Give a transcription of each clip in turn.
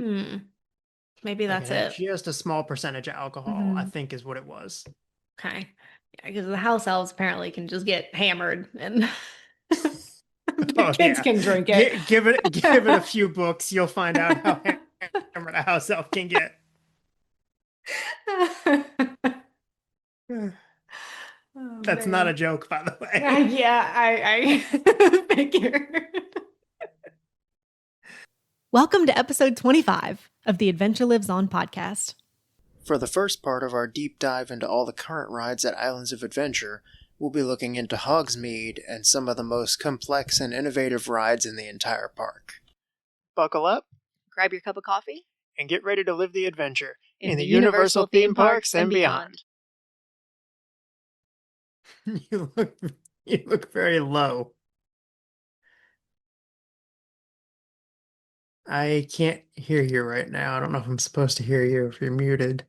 Hmm. Maybe Like it that's had it. just a small percentage of alcohol, I Hmm. think is what it was. Okay. Yeah, because the house elves apparently can just get hammered and the Oh kids yeah. can drink it. Give it a few books, you'll find out how hammered a house elf can get. Oh That's not a man. joke, by the way. Yeah, I figured. Welcome to episode 25 of the Adventure Lives On podcast. For the first part of our deep dive into all the current rides at Islands of Adventure, we'll be looking into Hogsmeade and some of the most complex and innovative rides in the entire park. Buckle up Grab your cup of coffee and get ready to live the adventure in in the the Universal Universal theme theme parks parks and and beyond. beyond. You look you look very low. I can't hear you right now. I don't know if I'm supposed to hear you if you're muted.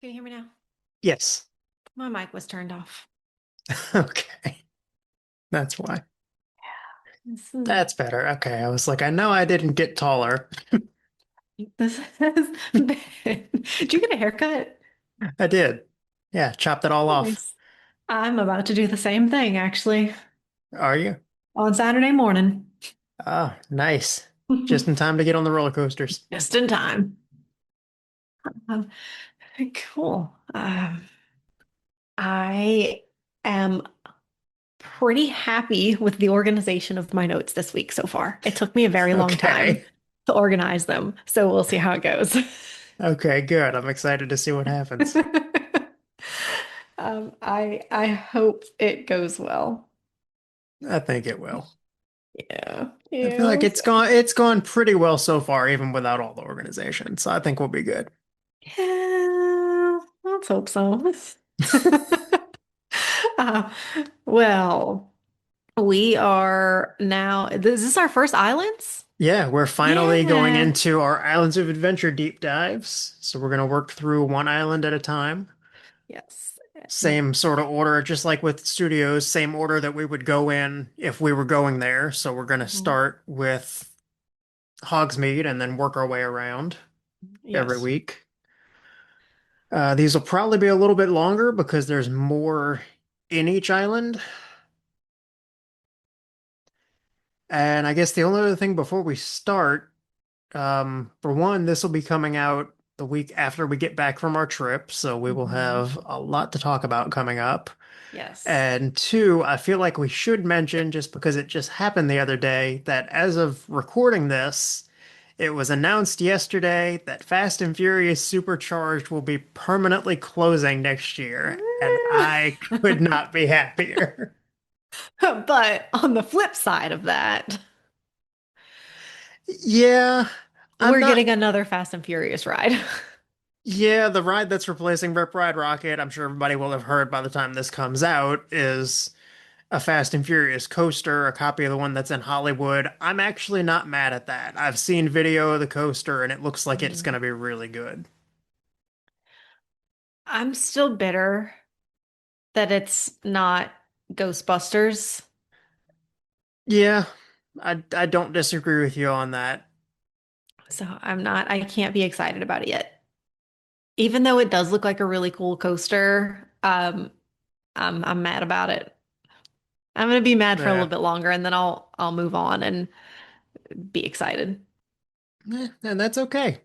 Can you hear me now? Yes. My mic was turned off. Okay. That's why. This is, That's better. Okay. I was like, I know I didn't get taller. this has been. Did you get a haircut? I did. Yeah, chopped it all off. Nice. I'm about to do the same thing, actually, Are you? on Saturday morning. Oh, nice. Just in time to get on the roller coasters. Just in time. Um, cool. I am pretty happy with the organization of my notes this week so far. It took me a very long time Okay. to organize them, so we'll see how it goes. Okay, good. I'm excited to see what happens. I hope it goes well. I think it will. Yeah, I feel like yeah, it's gone pretty well so far, even without all the organization. So I think we'll be good. yeah. Let's hope so. Uh, well, we are now. Is this our first islands? Yeah, we're finally going Yeah. into our Islands of Adventure deep dives. So we're gonna work through one island at a time. Yes. Same sort of order, just like with studios, same order that we would go in if we were going there. So we're gonna Mhm. start with Hogsmeade and then work our way around every Yes. week. These will probably be a little bit longer because there's more in each island. And I guess the only other thing before we start, for one, this will be coming out the week after we get back from our trip, so we will Mhm. have a lot to talk about coming up. Yes. And two, I feel like we should mention, just because it just happened the other day, that as of recording this, it was announced yesterday that Fast and Furious Supercharged will be permanently closing next year, and I could not be happier. But on the flip side of that, Yeah, I'm we're not. getting another Fast and Furious ride. Yeah, the ride that's replacing Rip Ride Rocket, I'm sure everybody will have heard by the time this comes out, is a Fast and Furious coaster, a copy of the one that's in Hollywood. I'm actually not mad at that. I've seen video of the coaster and it looks like it's going Mhm. to be really good. I'm still bitter that it's not Ghostbusters. Yeah, I don't disagree with you on that. So I can't be excited about it yet. Even though it does look like a really cool coaster, I'm mad about it. I'm gonna be mad for a little Yeah, bit longer and then I'll move on and be excited. and that's okay.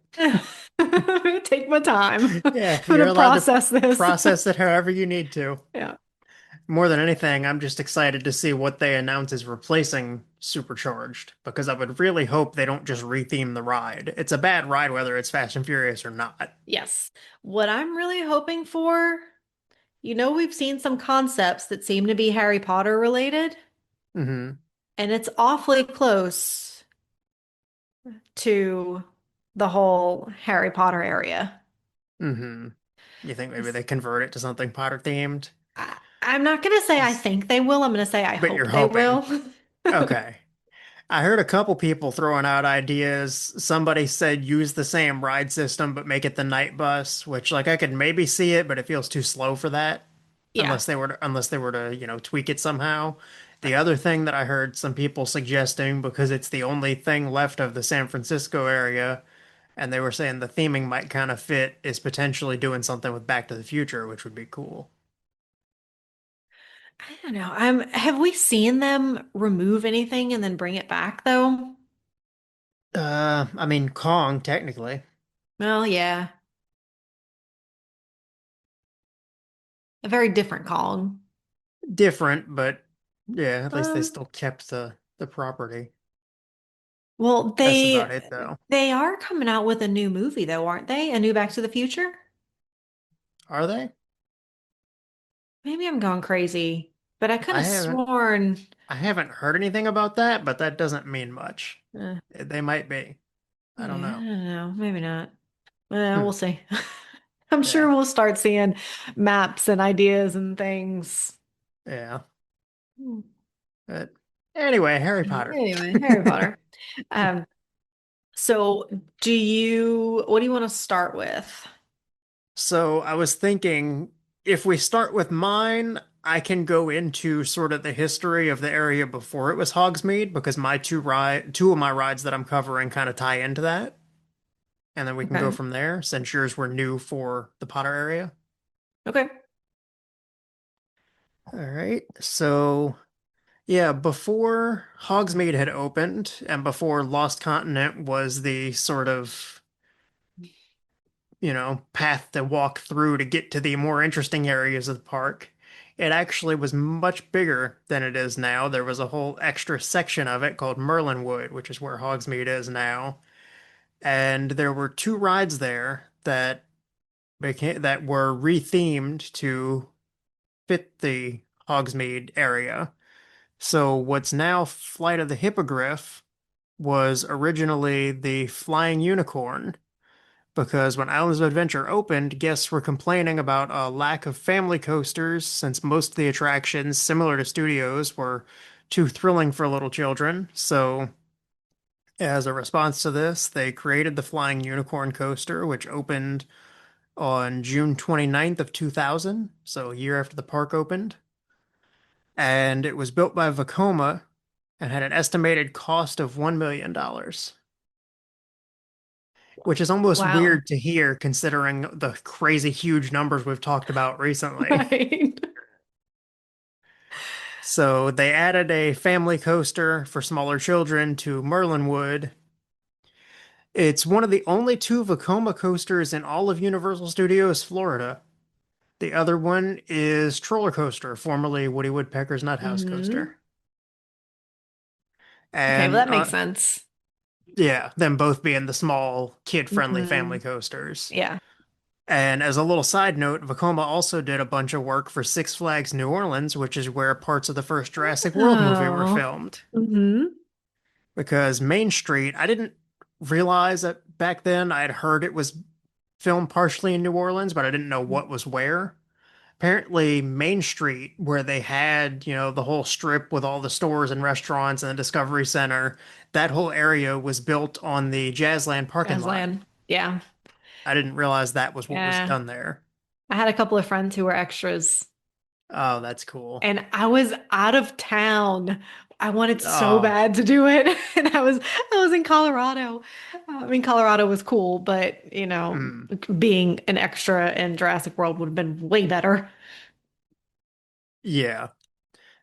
Take my time. I'm Yeah, you're gonna allowed to process this. process it however you need to. Yeah. More than anything, I'm just excited to see what they announce is replacing Supercharged because I would really hope they don't just retheme the ride. It's a bad ride whether it's Fast and Furious or not. Yes. What I'm really hoping for, we've seen some concepts that seem to be Harry Potter related, Hmm. and it's awfully close to the whole Harry Potter area. Hmm. You think maybe This- they convert it to something Potter themed? I'm not gonna say I think they will. I'm gonna say I But you're hope they hoping. will. Okay. I heard a couple people throwing out ideas. Somebody said use the same ride system but make it the night bus, which like I could maybe see it, but it feels too slow for that. Yeah. Unless they were to, tweak it somehow. The other thing that I heard some people suggesting, because it's the only thing left of the San Francisco area, and they were saying the theming might kind of fit, is potentially doing something with Back to the Future, which would be cool. I don't know. Have we seen them remove anything and then bring it back though? I mean, Kong, technically. Well, yeah. A very different Kong. Different, but yeah, at least they Um, still kept the property. well, That's about it, though. they are coming out with a new movie though, aren't they? A new Back to the Future? Are they? Maybe I'm going crazy, but I could I have haven't sworn. I haven't heard anything about that, but that doesn't mean much. Uh, They might be. I don't yeah, I know. don't know. Maybe not. Hmm. We'll see. I'm sure Yeah. we'll start seeing maps and ideas and things. Yeah. Hmm. But anyway, Harry Potter. Anyway, Harry Potter. Um, so what do you want to start with? So I was thinking if we start with mine, I can go into sort of the history of the area before it was Hogsmeade because my two of my rides that I'm covering kind of tie into that. And then we can go Okay. from there since yours were new for the Potter area. Okay. All right. So yeah, before Hogsmeade had opened and before Lost Continent was the sort of, path to walk through to get to the more interesting areas of the park, it actually was much bigger than it is now. There was a whole extra section of it called Merlinwood, which is where Hogsmeade is now. And there were two rides there that were rethemed to fit the Hogsmeade area. So what's now Flight of the Hippogriff was originally the Flying Unicorn, because when Islands of Adventure opened, guests were complaining about a lack of family coasters since most of the attractions, similar to studios, were too thrilling for little children. So, as a response to this, they created the Flying Unicorn coaster, which opened on June 29th of 2000, so a year after the park opened. And it was built by Vekoma and had an estimated cost of $1 million, which is almost Wow. weird to hear considering the crazy huge numbers we've talked about recently. Right. So they added a family coaster for smaller children to Merlinwood. It's one of the only two Vekoma coasters in all of Universal Studios Florida. The other one is Troller Coaster, formerly Woody Woodpecker's Nut House Hmm. coaster. Okay, well And that makes sense. yeah, them both being the small, kid-friendly family Hmm. coasters. Yeah. And as a little side note, Vekoma also did a bunch of work for Six Flags New Orleans, which is where parts of the first Jurassic World movie were Oh. filmed. Hmm. Because Main Street, I didn't realize that back then. I had heard it was filmed partially in New Orleans, but I didn't know what was where. Apparently, Main Street, where they had, the whole strip with all the stores and restaurants and the Discovery Center, that whole area was built on the Jazzland parking lot. Aslan. Yeah. I didn't realize that was what was Yeah. done there. I had a couple of friends who were extras, Oh, that's cool. and I was out of town. I wanted so Oh, bad to do it, and I was in Colorado. I mean, Colorado was cool, but hmm. being an extra in Jurassic World would have been way better. Yeah.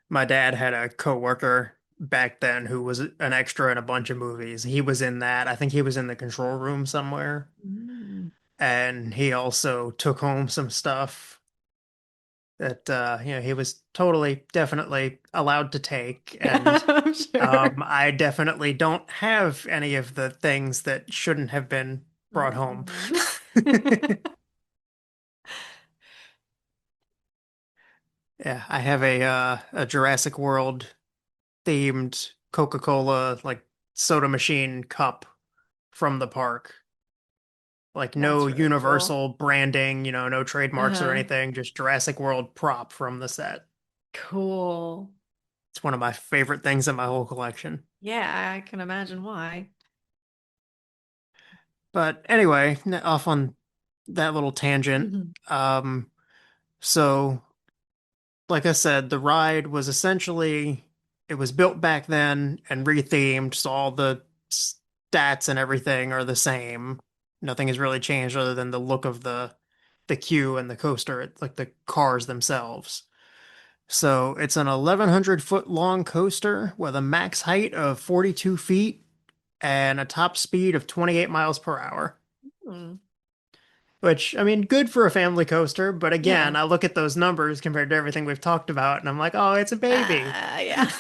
My dad had a coworker back then who was an extra in a bunch of movies. He was in that. I think he was in the control room somewhere. Mm. And he also took home some stuff that he was totally definitely allowed to take. And I'm sure. I definitely don't have any of the things that shouldn't have been brought home. Mhm. Yeah, I have a Jurassic World themed Coca-Cola like soda machine cup from the park. Like no That's really cool. universal branding, no trademarks or Uh-huh. anything, just Jurassic World prop from the set. Cool. It's one of my favorite things in my whole collection. Yeah, I can imagine why. But anyway, off on that little tangent. Mhm. Um, so like I said, the ride was essentially it was built back then and rethemed, so all the stats and everything are the same. Nothing has really changed other than the look of the queue and the coaster, like the cars themselves. So it's an 1,100-foot long coaster with a max height of 42 feet and a top speed of 28 miles per hour. Hmm. Which, I mean, good for a family coaster, but again, Yeah. I look at those numbers compared to everything we've talked about, and I'm like, oh, it's a baby. Yeah.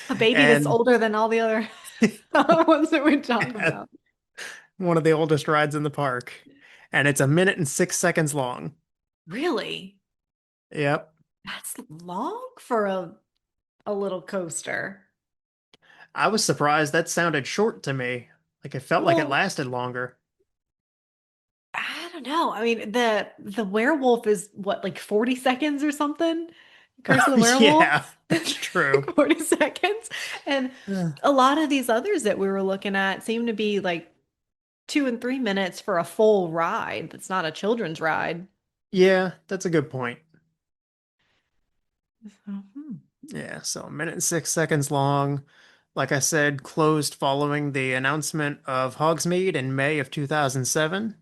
A baby that's And older than all the other ones that we talked yeah, about. one of the oldest rides in the park. And it's 1 minute and 6 seconds long. Really? Yep. That's long for a little coaster. I was surprised that sounded short to me. Like it felt like it Well, lasted longer. I don't know. I mean, the werewolf is what, like 40 seconds or something? Curse of Oh, the Werewolf? yeah, that's true. Like 40 seconds. And Uh, a lot of these others that we were looking at seem to be like 2 and 3 minutes for a full ride. That's not a children's ride. Yeah, that's a good point. Mhm. Yeah, so 1 minute and 6 seconds long. Like I said, closed following the announcement of Hogsmeade in May of 2007.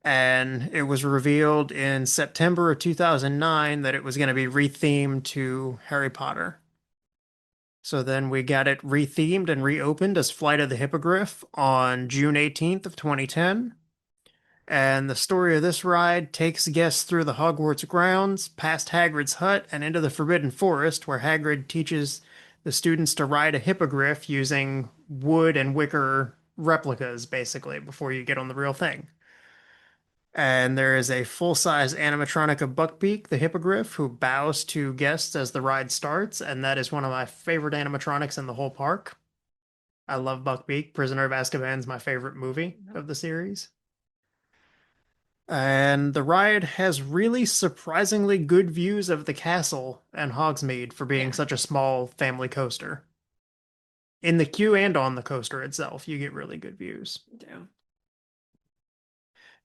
And it was revealed in September of 2009 that it was going to be rethemed to Harry Potter. So then we got it rethemed and reopened as Flight of the Hippogriff on June 18th of 2010. And the story of this ride takes guests through the Hogwarts grounds, past Hagrid's hut, and into the Forbidden Forest, where Hagrid teaches the students to ride a hippogriff using wood and wicker replicas, basically, before you get on the real thing. And there is a full-size animatronic of Buckbeak, the hippogriff, who bows to guests as the ride starts, and that is one of my favorite animatronics in the whole park. I love Buckbeak. Prisoner of Azkaban's my favorite movie of the series. And the ride has really surprisingly good views of the castle and Hogsmeade for being Yeah. such a small family coaster. In the queue and on the coaster itself, you get really good views. Do.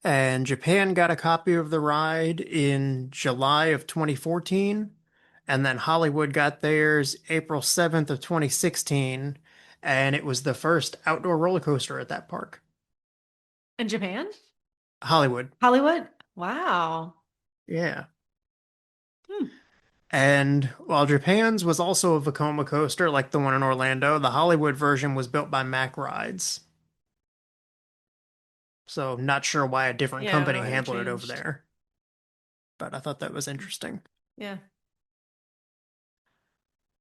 And Japan got a copy of the ride in July of 2014, and then Hollywood got theirs April 7th of 2016, and it was the first outdoor roller coaster at that park. In Japan? Hollywood. Hollywood? Wow. Yeah. Hmm. And while Japan's was also a Vekoma coaster like the one in Orlando, the Hollywood version was built by Mack Rides. So not sure why a different Yeah, company why it handled it over changed. there, but I thought that was interesting. Yeah.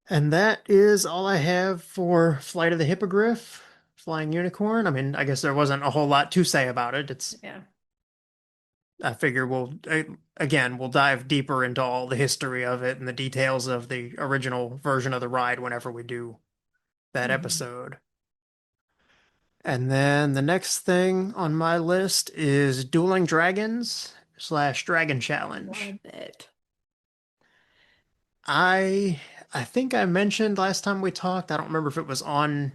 And that is all I have for Flight of the Hippogriff, Flying Unicorn. I mean, I guess there wasn't a whole lot to say about it. Yeah. I figure again, we'll dive deeper into all the history of it and the details of the original version of the ride whenever we do that Mhm. episode. And then the next thing on my list is Dueling Dragons slash Dragon Challenge. Love it. I I think I mentioned last time we talked, I don't remember if it was on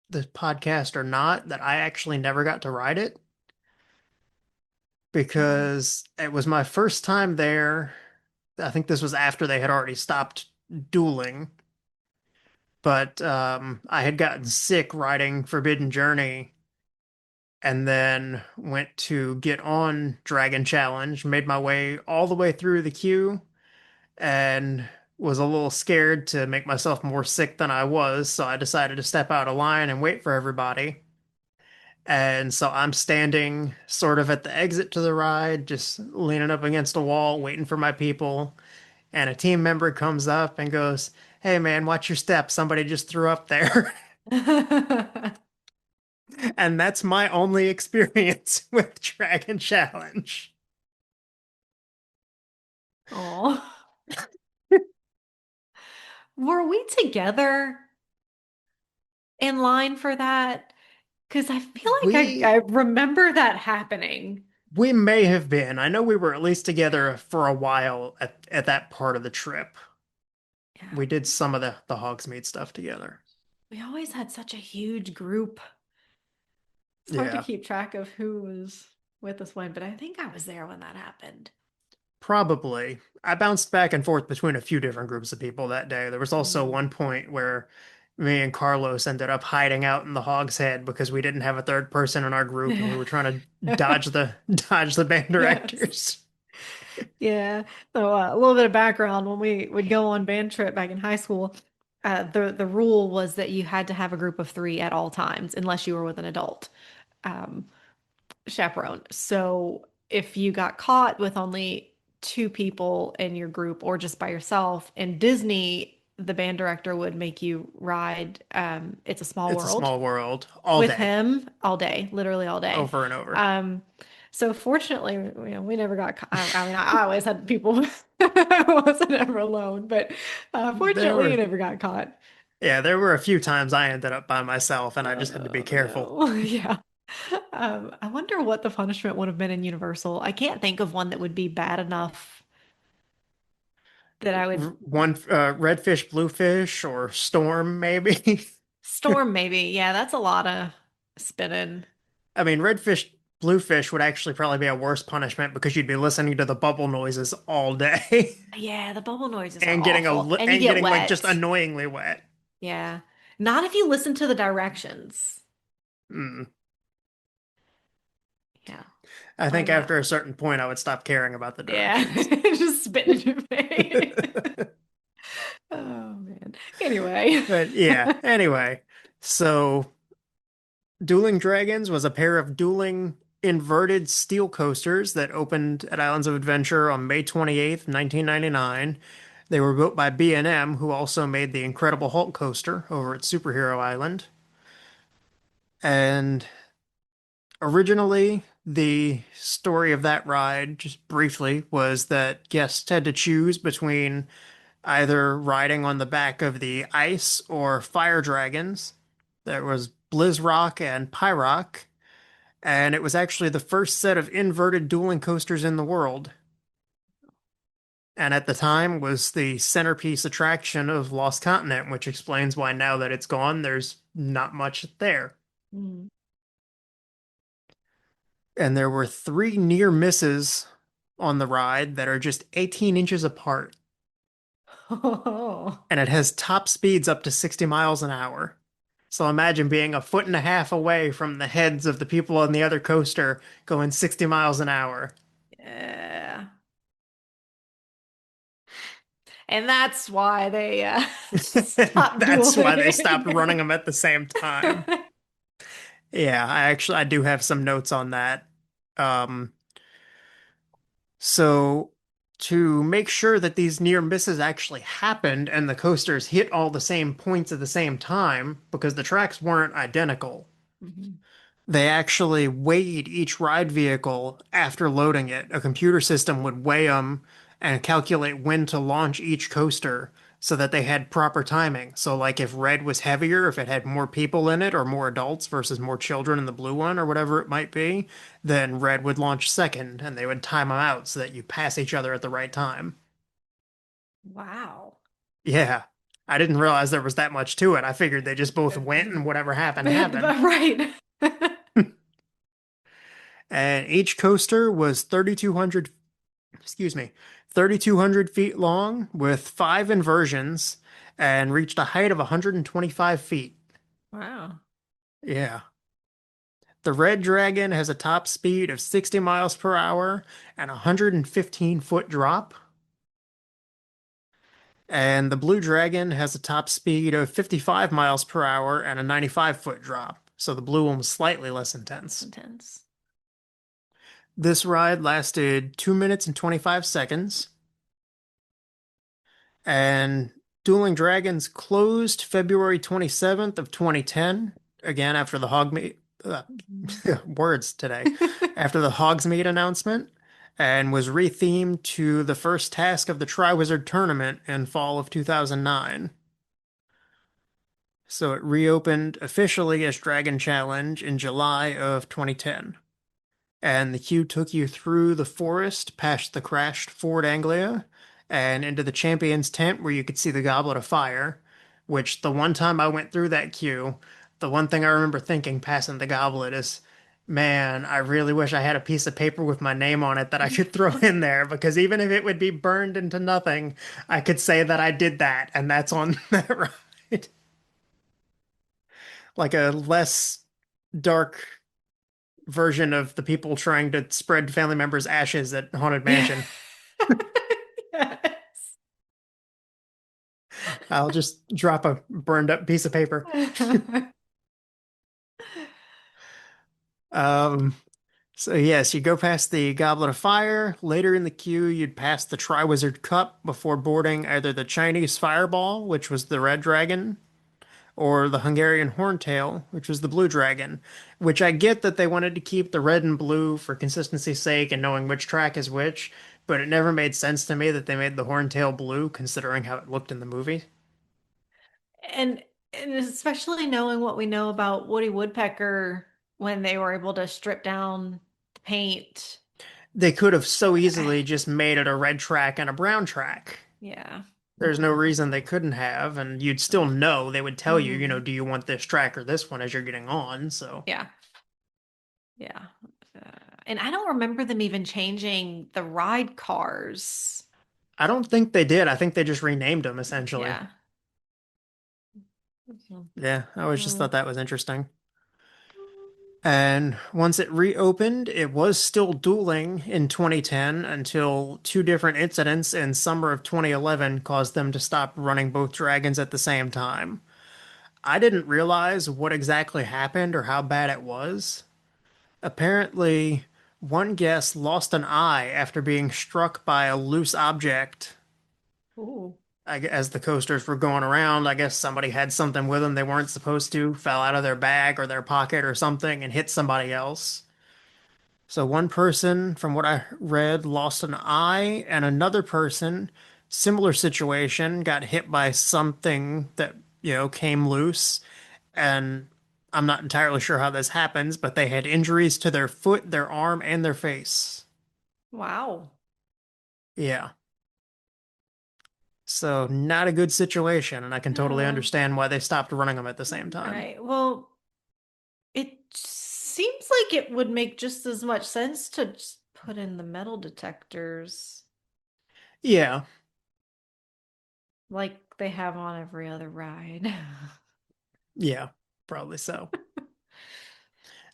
the podcast or not, that I actually never got to ride it Okay. because it was my first time there. I think this was after they had already stopped dueling, but I had gotten sick riding Forbidden Journey and then went to get on Dragon Challenge, made my way all the way through the queue, and was a little scared to make myself more sick than I was, so I decided to step out of line and wait for everybody. And so I'm standing sort of at the exit to the ride, just leaning up against a wall, waiting for my people. And a team member comes up and goes, "Hey man, watch your step. Somebody just threw up there." And that's my only experience with Dragon Challenge. Oh. Were we together in line for that? Because I feel like I We remember that happening. we may have been. I know we were at least together for a while at that part of the trip. Yeah. We did some of the Hogsmeade stuff together. We always had such a huge group. It's hard to Yeah, keep track of who was with us when, but I think I was there when that happened. Probably. I bounced back and forth between a few different groups of people that day. There was also Mm. one point where me and Carlos ended up hiding out in the Hogshead because we didn't have a third person in our group and we were trying to dodge the dodge the band Yes. directors. Yeah. So a little bit of background when we would go on band trip back in high school, the rule was that you had to have a group of three at all times unless you were with an adult um, chaperone. So if you got caught with only two people in your group or just by yourself, in Disney, the band director would make you ride It's a Small It's a World small world all with day, him all day, literally all day. over and over. Um, so fortunately, we never got caught. I mean, I always had people. I wasn't ever alone, but There fortunately, you were never got caught. Yeah, there were a few times I ended up by myself and I just had to be Oh careful. no. Yeah. I wonder what the punishment would have been in Universal. I can't think of one that would be bad enough that I would One redfish, bluefish, or storm, maybe. storm maybe. Yeah, that's a lot of spinning. I mean, redfish, bluefish would actually probably be a worse punishment because you'd be listening to the bubble noises all day Yeah, the bubble noises are and getting awful. And you and get getting like just wet. annoyingly wet. Yeah. Not if you listen to the directions. Mm. Yeah. I I think know. after a certain point, I would stop caring about the Yeah. directions. Just spitting in your face. Oh man. Anyway. But yeah, anyway, so Dueling Dragons was a pair of dueling inverted steel coasters that opened at Islands of Adventure on May 28th, 1999. They were built by B&M, who also made the Incredible Hulk coaster over at Superhero Island. And originally, the story of that ride, just briefly, was that guests had to choose between either riding on the back of the ice or fire dragons. There was Blizzrock and Pyrock, and it was actually the first set of inverted dueling coasters in the world. And at the time was the centerpiece attraction of Lost Continent, which explains why now that it's gone, there's not much there. Mm. And there were three near misses on the ride that are just 18 inches apart. Oh. And it has top speeds up to 60 miles an hour. So imagine being a foot and a half away from the heads of the people on the other coaster going 60 miles an hour. Yeah. And that's why they stopped That's why they stopped dueling. running them at the same time. Yeah, I do have some notes on that. Um, so to make sure that these near misses actually happened and the coasters hit all the same points at the same time, because the tracks weren't identical, Mhm. they actually weighed each ride vehicle after loading it. A computer system would weigh them and calculate when to launch each coaster so that they had proper timing. So, like if red was heavier, if it had more people in it or more adults versus more children in the blue one or whatever it might be, then red would launch second and they would time them out so that you pass each other at the right time. Wow. Yeah. I didn't realize there was that much to it. I figured they just both went and whatever happened, happened. Right. And each coaster was 3,200, excuse me, 3,200 feet long with five inversions and reached a height of 125 feet. Wow. Yeah. The Red Dragon has a top speed of 60 miles per hour and a 115-foot drop. And the Blue Dragon has a top speed of 55 miles per hour and a 95-foot drop. So the blue one was slightly less That's intense. intense. This ride lasted 2 minutes and 25 seconds. And Dueling Dragons closed February 27th of 2010, again after the Hogmeade Mhm. words today, after the Hogsmeade announcement, and was rethemed to the first task of the Triwizard Tournament in fall of 2009. So it reopened officially as Dragon Challenge in July of 2010. And the queue took you through the forest past the crashed Ford Anglia and into the champion's tent where you could see the Goblet of Fire, which the one time I went through that queue, the one thing I remember thinking passing the goblet is Man, I really wish I had a piece of paper with my name on it that I could throw in there because even if it would be burned into nothing, I could say that I did that and that's on that ride. Like a less dark version of the people trying to spread family members' ashes at Haunted Yeah. Mansion. Yes. I'll just drop a burned up piece of paper. Um, so yes, you go past the Goblet of Fire. Later in the queue, you'd pass the Triwizard Cup before boarding either the Chinese Fireball, which was the red dragon, or the Hungarian Horntail, which was the blue dragon. Which I get that they wanted to keep the red and blue for consistency's sake and knowing which track is which, but it never made sense to me that they made the Horntail blue considering how it looked in the movie. And and especially knowing what we know about Woody Woodpecker when they were able to strip down the paint. They could have so easily just made it a red track and a brown track. Yeah. There's no reason they couldn't have, and you'd still know. They would tell you, Hmm. do you want this track or this one as you're getting on? So Yeah. Yeah. Uh, and I don't remember them even changing the ride cars. I don't think they did. I think they just renamed them essentially. Yeah. Mhm. Yeah, I always just Mm. thought that was interesting. And once it reopened, it was still dueling in 2010 until two different incidents in summer of 2011 caused them to stop running both dragons at the same time. I didn't realize what exactly happened or how bad it was. Apparently, one guest lost an eye after being struck by a loose object. Ooh. As the coasters were going around, I guess somebody had something with them they weren't supposed to, fell out of their bag or their pocket or something and hit somebody else. So one person, from what I read, lost an eye, and another person, similar situation, got hit by something that, came loose. And I'm not entirely sure how this happens, but they had injuries to their foot, their arm, and their face. Wow. Yeah. So not a good situation, and I can totally No. understand why they stopped running them at the same time. Right. Well, it seems like it would make just as much sense to just put in the metal detectors Yeah, like they have on every other ride. yeah, probably so.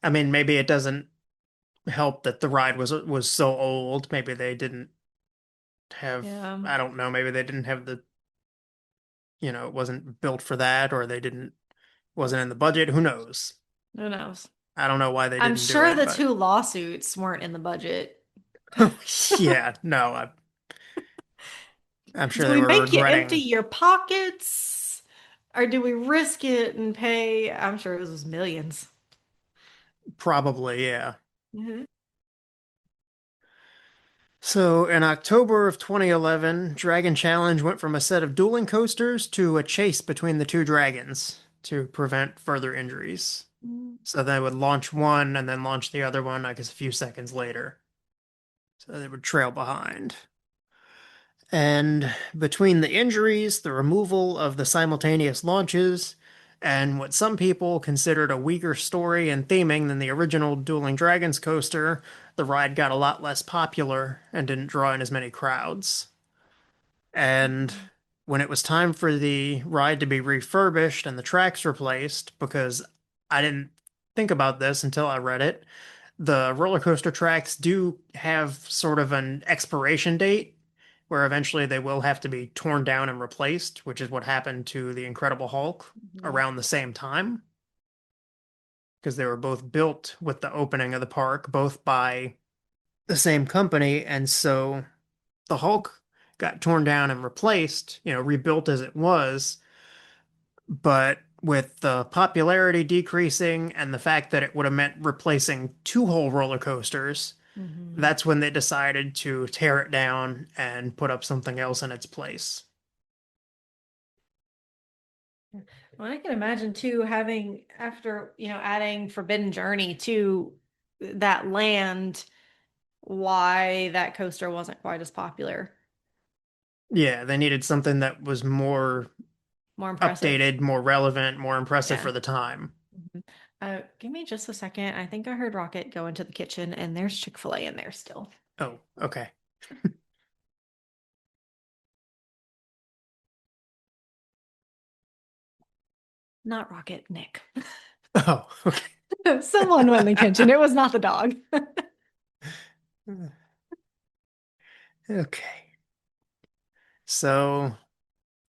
I mean, maybe it doesn't help that the ride was so old. Maybe they didn't have, Yeah. I don't know, maybe they didn't have it wasn't built for that, or they didn't wasn't in the budget. Who knows? Who knows? I don't know why they I'm didn't do sure it, the but two lawsuits weren't in the budget. yeah, no, I'm sure Do they we were make you empty regretting. your pockets or do we risk it and pay? I'm sure it was millions. Probably, yeah. Mhm. So in October of 2011, Dragon Challenge went from a set of dueling coasters to a chase between the two dragons to prevent further injuries. So they would launch one and then launch the other one, I guess, a few seconds later. So they would trail behind. And between the injuries, the removal of the simultaneous launches, and what some people considered a weaker story and theming than the original Dueling Dragons coaster, the ride got a lot less popular and didn't draw in as many crowds. And Mhm. when it was time for the ride to be refurbished and the tracks replaced, because I didn't think about this until I read it, the roller coaster tracks do have sort of an expiration date where eventually they will have to be torn down and replaced, which is what happened to the Incredible Hulk Mhm. around the same time, because they were both built with the opening of the park, both by the same company. And so the Hulk got torn down and replaced, rebuilt as it was. But with the popularity decreasing and the fact that it would have meant replacing two whole roller coasters, Mhm. that's when they decided to tear it down and put up something else in its place. Well, I can imagine too having after, adding Forbidden Journey to that land, why that coaster wasn't quite as popular. Yeah, they needed something that was more More impressive. updated, more relevant, more impressive Yeah. for the time. Mhm. Give me just a second. I think I heard Rocket go into the kitchen and there's Chick-fil-A in there still. Oh, okay. Not Rocket, Nick. Oh, okay. Someone went in the kitchen. It was not the dog. Okay. So,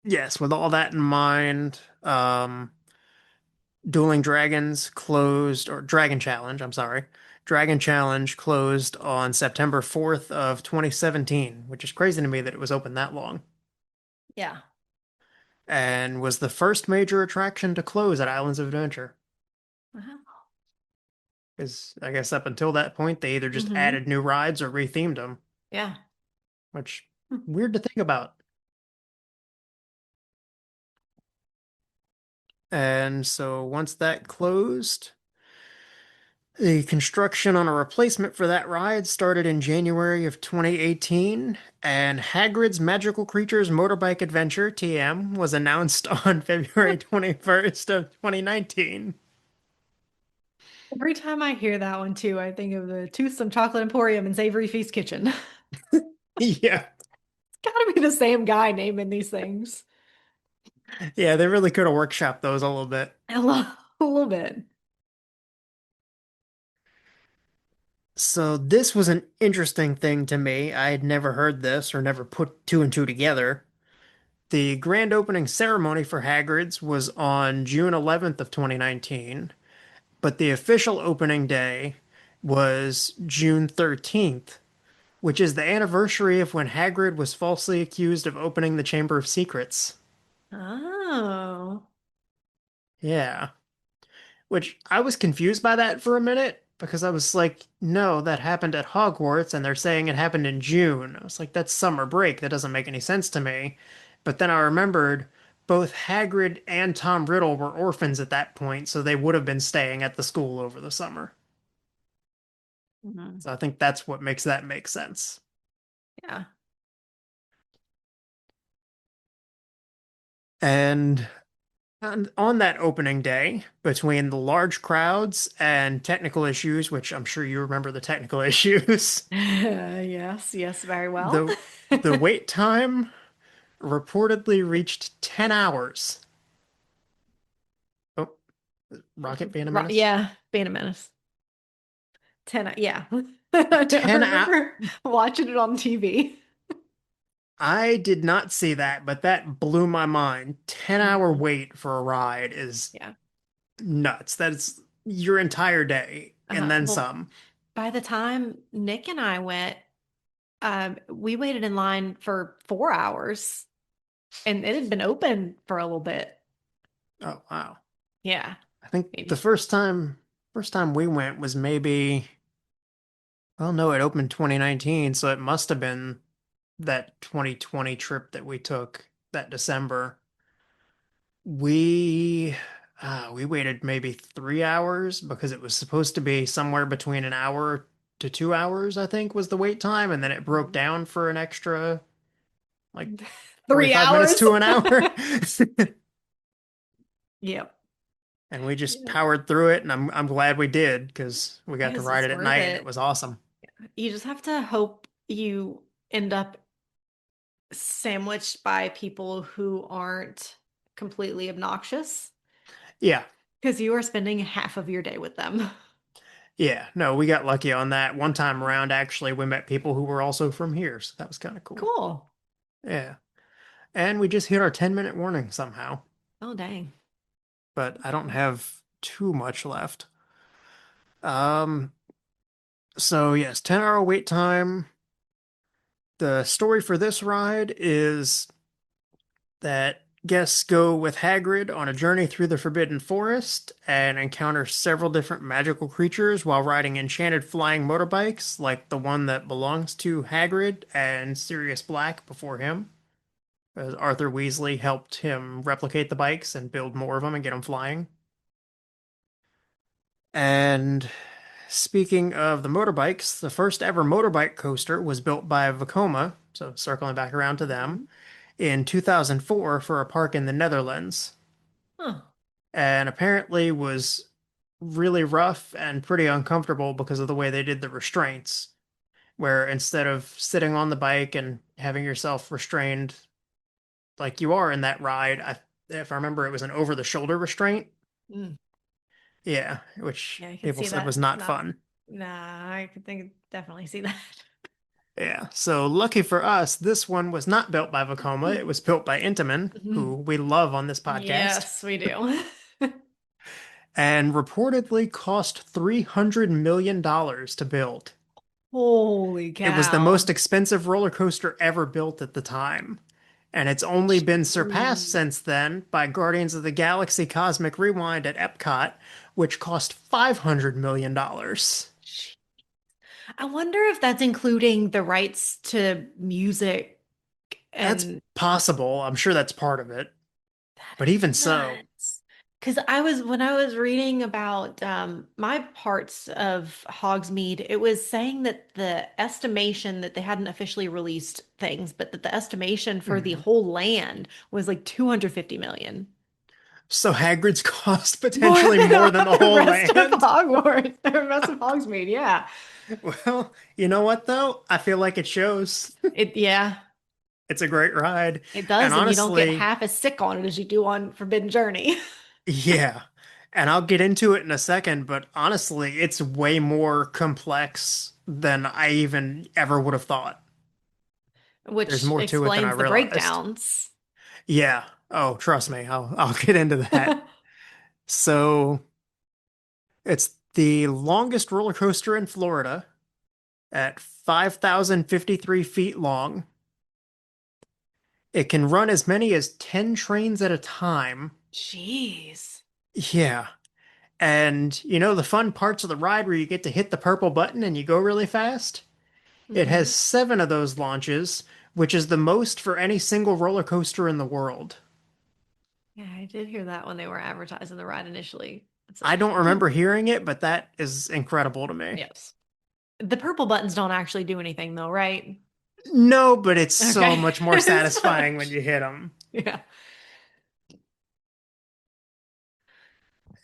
yes, with all that in mind, Dueling Dragons closed, or Dragon Challenge, I'm sorry. Dragon Challenge closed on September 4th of 2017, which is crazy to me that it was open that long, Yeah. and was the first major attraction to close at Islands of Adventure. Wow. Because I guess up until that point, they either just Mm-hmm. added new rides or rethemed them, Yeah. which Hmm. weird to think about. And so once that closed, the construction on a replacement for that ride started in January of 2018, and Hagrid's Magical Creatures Motorbike Adventure (TM) was announced on February 21st of 2019. Every time I hear that one too, I think of the Toothsome Chocolate Emporium and Savory Feast Kitchen. Yeah. Gotta be the same guy naming these things. Yeah, they really could have workshopped those a little bit. A little bit. So this was an interesting thing to me. I had never heard this or never put two and two together. The grand opening ceremony for Hagrid's was on June 11th of 2019, but the official opening day was June 13th, which is the anniversary of when Hagrid was falsely accused of opening the Chamber of Secrets. Oh. Yeah, which I was confused by that for a minute because I was like, no, that happened at Hogwarts and they're saying it happened in June. I was like, that's summer break. That doesn't make any sense to me. But then I remembered both Hagrid and Tom Riddle were orphans at that point, so they would have been staying at the school over the summer. Mhm. So I think that's what makes that make sense. Yeah. And on that opening day, between the large crowds and technical issues, which I'm sure you remember the technical issues, Yes, yes, very well. the the wait time reportedly reached 10 hours. Oh, Rocket being a menace. Yeah, being a menace. 10, yeah. I 10 out. remember watching it on TV. I did not see that, but that blew my mind. 10-hour Mhm. wait for a ride is Yeah. nuts. That's your entire day and then Well, some. by the time Nick and I went, we waited in line for 4 hours and it had been open for a little bit. Oh, wow. Yeah, I think the maybe. first time we went was maybe, well, no, it opened 2019, so it must have been that 2020 trip that we took that December. We we waited maybe 3 hours because it was supposed to be somewhere between an hour to 2 hours, I think, was the wait time, and then it broke Mhm. down for an extra like Three 45 minutes hours. to an hour. Yep. And we just Yeah. powered through it, and I'm glad we did because we got to Because ride it's it at worth night and it it. was awesome. You just have to hope you end up sandwiched by people who aren't completely obnoxious Yeah. because you are spending half of your day with them. Yeah. No, we got lucky on that. One time around, actually, we met people who were also from here, so that was kind of cool. Cool. Yeah. And we just hit our 10-minute warning somehow, Oh, dang. but I don't have too much left. Um, so yes, 10-hour wait time. The story for this ride is that guests go with Hagrid on a journey through the Forbidden Forest and encounter several different magical creatures while riding enchanted flying motorbikes, like the one that belongs to Hagrid and Sirius Black before him, as Arthur Weasley helped him replicate the bikes and build more of them and get them flying. And speaking of the motorbikes, the first ever motorbike coaster was built by Vekoma, so circling back around to them, Mhm. in 2004 for a park in the Netherlands. Huh. And apparently was really rough and pretty uncomfortable because of the way they did the restraints, where instead of sitting on the bike and having yourself restrained like you are in that ride, if I remember, it was an over-the-shoulder restraint. Mm. Yeah, which Yeah, I could people see said was that. not Not, fun. nah, I could think definitely see that. Yeah, so lucky for us, this one was not built by Vekoma. It was built by Intamin, who Mhm. we love on this podcast, Yes, we do. and reportedly cost $300 million to build. Holy It was the most cow. expensive roller coaster ever built at the time. And it's only been surpassed Jeez. since then by Guardians of the Galaxy Cosmic Rewind at Epcot, which cost $500 million. dollars. I wonder if that's including the rights to music That's and possible. I'm sure that's part of it. that But is even so, nuts. Because when I was reading about my parts of Hogsmeade, it was saying that the estimation that they hadn't officially released things, but that the estimation for the mhm. whole land was like 250 million. So Hagrid's cost More potentially than more than the the whole rest of land. Hogwarts, the rest of Hogsmeade, yeah. Well, you know what though? I feel like it shows. Yeah, It's a great ride. it And does, and you don't get honestly, half as sick on it as you do on Forbidden Journey. yeah. And I'll get into it in a second, but honestly, it's way more complex than I even ever would have thought. There's Which more to it than I explains the realized. breakdowns. Yeah. Oh, trust me, I'll get into that. So, it's the longest roller coaster in Florida at 5,053 feet long. It can run as many as 10 trains at a time. Jeez. Yeah. And you know the fun parts of the ride where you get to hit the purple button and you go really fast? It has Hmm. 7 of those launches, which is the most for any single roller coaster in the world. Yeah, I did hear that when they were advertising the ride initially. It's I like, don't remember hearing it, but that is incredible to me. yes. The purple buttons don't actually do anything though, right? No, but it's so Okay. much more satisfying when you hit them. Yeah.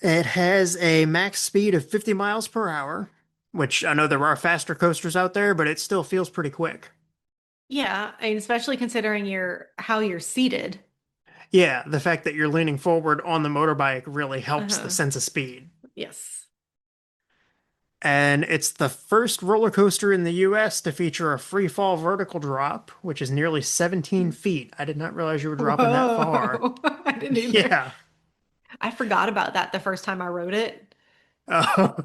It has a max speed of 50 miles per hour, which I know there are faster coasters out there, but it still feels pretty quick. Yeah, and especially considering how you're seated. Yeah, the fact that you're leaning forward on the motorbike really helps the Uh-huh. sense of speed. Yes. And it's the first roller coaster in the US to feature a free fall vertical drop, which is nearly 17 feet. I did not realize you were dropping that far. Whoa. I didn't either. Yeah. I forgot about that the first time I wrote it. Uh,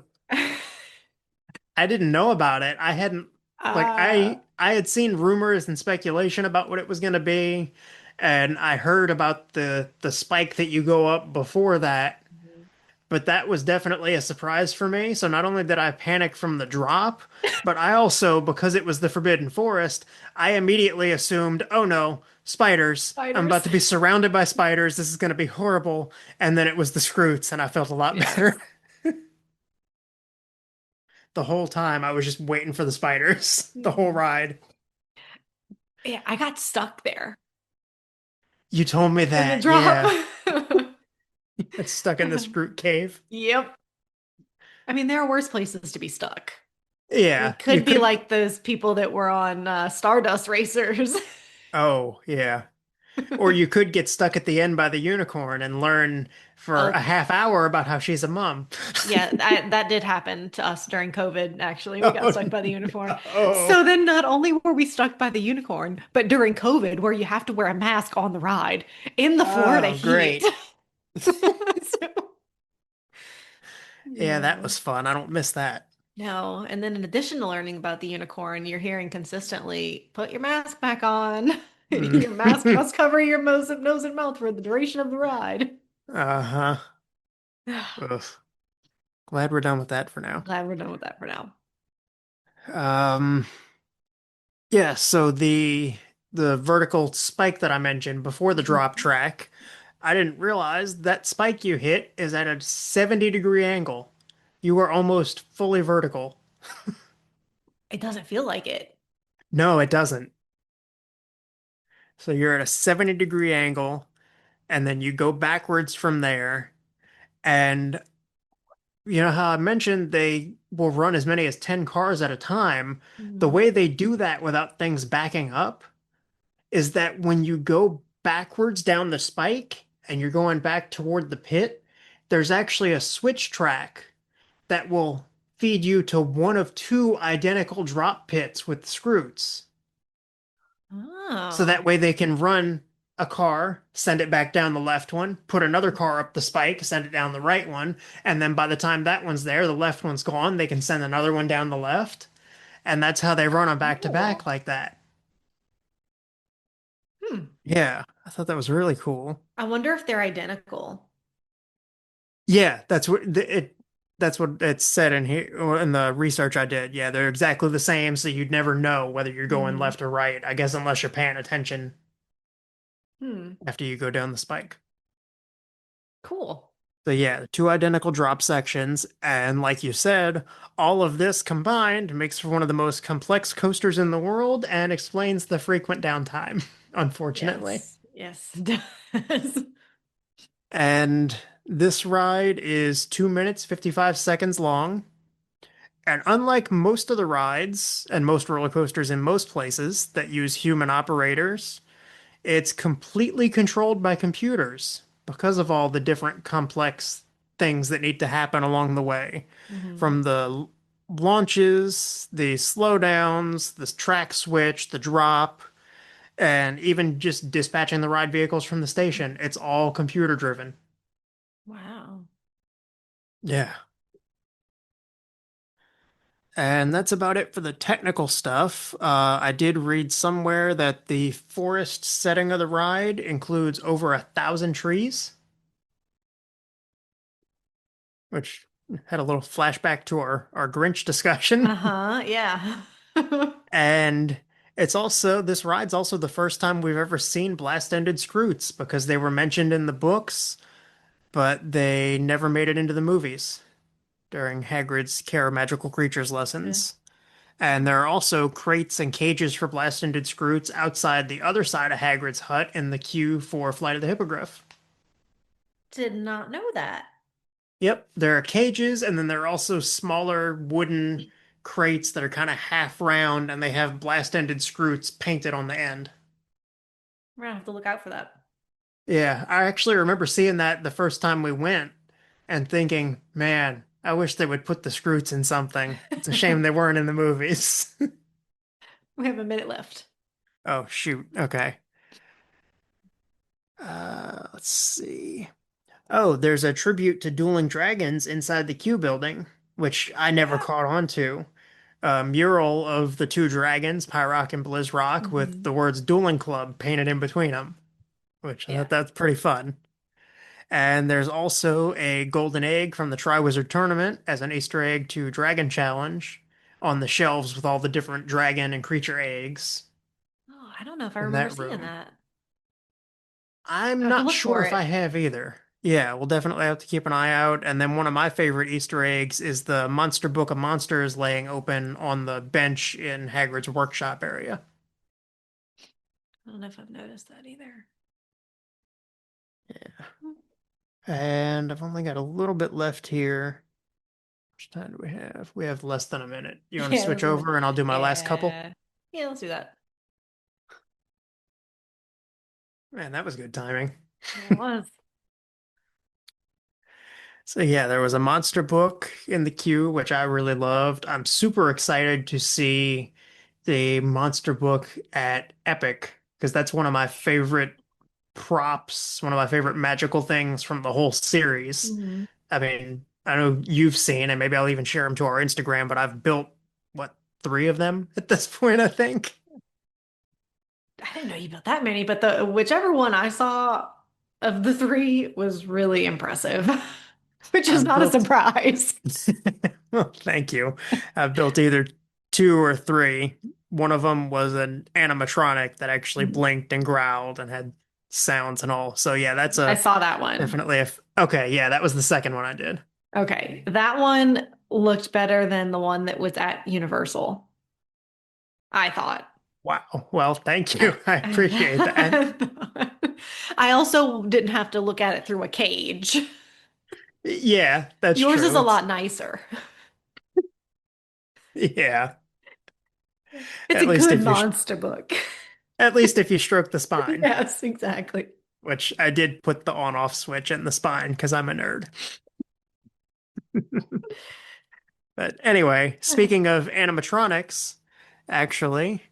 I didn't know about it. I hadn't like Uh, I had seen rumors and speculation about what it was going to be, and I heard about the spike that you go up before that, but that was definitely a surprise for me. So not only did I panic from the drop, but I also, because it was the Forbidden Forest, I immediately assumed, oh no, spiders. I'm about spiders. to be surrounded by spiders. This is going to be horrible. And then it was the Scroots, and I felt a lot better. Yes. The whole time I was just waiting for the spiders, the whole Mhm. ride. Yeah, I got stuck there You told me in the that, drop. yeah. It's stuck in the Scroot cave. Yep. I mean, there are worse places to be stuck. Yeah, It you could be could. like those people that were on Stardust Racers. Oh, yeah. Or you could get stuck at the end by the unicorn and learn for a Oh, half hour about how she's a mom. yeah, that did happen to us during COVID, actually. We got Oh, stuck by the unicorn. no. So then not only were we stuck by the unicorn, but during COVID, where you have to wear a mask on the ride in the Florida Oh, heat. great. So, Yeah, that yeah. was fun. I don't miss that. No, and then in addition to learning about the unicorn, you're hearing consistently, put your mask back on. Mm. Your mask must cover your nose and mouth for the duration of the ride. Uh-huh. Ugh. Glad we're done with that for now. Glad we're done with that for now. Um, yeah, so the vertical spike that I mentioned before the drop Mhm. track, I didn't realize that spike you hit is at a 70-degree angle. You are almost fully vertical. It doesn't feel like it. No, it doesn't. So you're at a 70-degree angle, and then you go backwards from there. And you know how I mentioned they will run as many as 10 cars at a time? The Mhm. way they do that without things backing up is that when you go backwards down the spike and you're going back toward the pit, there's actually a switch track that will feed you to one of two identical drop pits with screws. So Oh. that way they can run a car, send it back down the left one, put another car up the spike, send it down the right one, and then by the time that one's there, the left one's gone, they can send another one down the left. And that's how they run them back to back Cool. like that. Hmm. Yeah, I thought that was really cool. I wonder if they're identical. Yeah, that's what it said in here or in the research I did. Yeah, they're exactly the same, so you'd never know whether you're going Hmm. left or right. I guess unless you're paying attention Hmm. after you go down the spike. Cool. So yeah, two identical drop sections, and like you said, all of this combined makes for one of the most complex coasters in the world and explains the frequent downtime, unfortunately. Yes. Yes, it does. And this ride is 2 minutes 55 seconds long. And unlike most of the rides and most roller coasters in most places that use human operators, it's completely controlled by computers because of all the different complex things that need to happen along the way. Hmm. From the launches, the slowdowns, the track switch, the drop, and even just dispatching the ride vehicles from the station. It's all computer driven. Wow. Yeah. And that's about it for the technical stuff. I did read somewhere that the forest setting of the ride includes over 1,000 trees, which had a little flashback to our Grinch discussion. Uh-huh. Yeah. And this ride's also the first time we've ever seen blast-ended Scroots because they were mentioned in the books, but they never made it into the movies during Hagrid's Care Magical Creatures Yeah. lessons. And there are also crates and cages for blast-ended Scroots outside the other side of Hagrid's hut in the queue for Flight of the Hippogriff. Did not know that. Yep, there are cages, and then there are also smaller wooden crates that are kind of half round, and they have blast-ended Scroots painted on the end. We're gonna have to look out for that. Yeah, I actually remember seeing that the first time we went and thinking, man, I wish they would put the Scroots in something. It's a shame they weren't in the movies. We have a minute left. Oh, shoot. Okay. Let's see. Oh, there's a tribute to Dueling Dragons inside the Q building, which I never Yeah. caught on to. A mural of the two dragons, Pyrock and Blizzrock, with Hmm. the words Dueling Club painted in between them, which I Yeah. thought that's pretty fun. And there's also a golden egg from the Triwizard Tournament as an Easter egg to Dragon Challenge on the shelves with all the different dragon and creature eggs Oh, I don't know if I in remember that seeing room. that. I I'm have to not look sure for if it. I have either. Yeah, we'll definitely have to keep an eye out. And then one of my favorite Easter eggs is the Monster Book of Monsters laying open on the bench in Hagrid's workshop area. I don't know if I've noticed that either. And I've only got a little bit left here. How much time do we have? We have less than a minute. You want to Yeah, switch that's a minute. over and I'll do my last couple? Yeah. Yeah, let's do that. Man, that was good timing. Yeah, it was. So yeah, there was a monster book in the queue, which I really loved. I'm super excited to see the monster book at Epic because that's one of my favorite props, one of my favorite magical things from the whole series. Hmm. I mean, I know you've seen, and maybe I'll even share them to our Instagram, but I've built, what, three of them at this point, I think. I didn't know you built that many, but the whichever one I saw of the three was really impressive, which is I've not a built, surprise. well, thank you. I've built either two or three. One of them was an animatronic that actually Mhm. blinked and growled and had sounds and all. So yeah, that's I a saw that one. definitely okay, yeah, that was the second one I did. Okay, that one looked better than the one that was at Universal, I thought. Wow. Well, thank you. I, I appreciate that. I also didn't have to look at it through a cage. Yeah, that's Yours is true. a It's lot nicer. yeah. It's a At least good if you monster book. at least if you stroke the spine, Yes, exactly. which I did put the on-off switch in the spine because I'm a nerd. But anyway, speaking of animatronics, actually,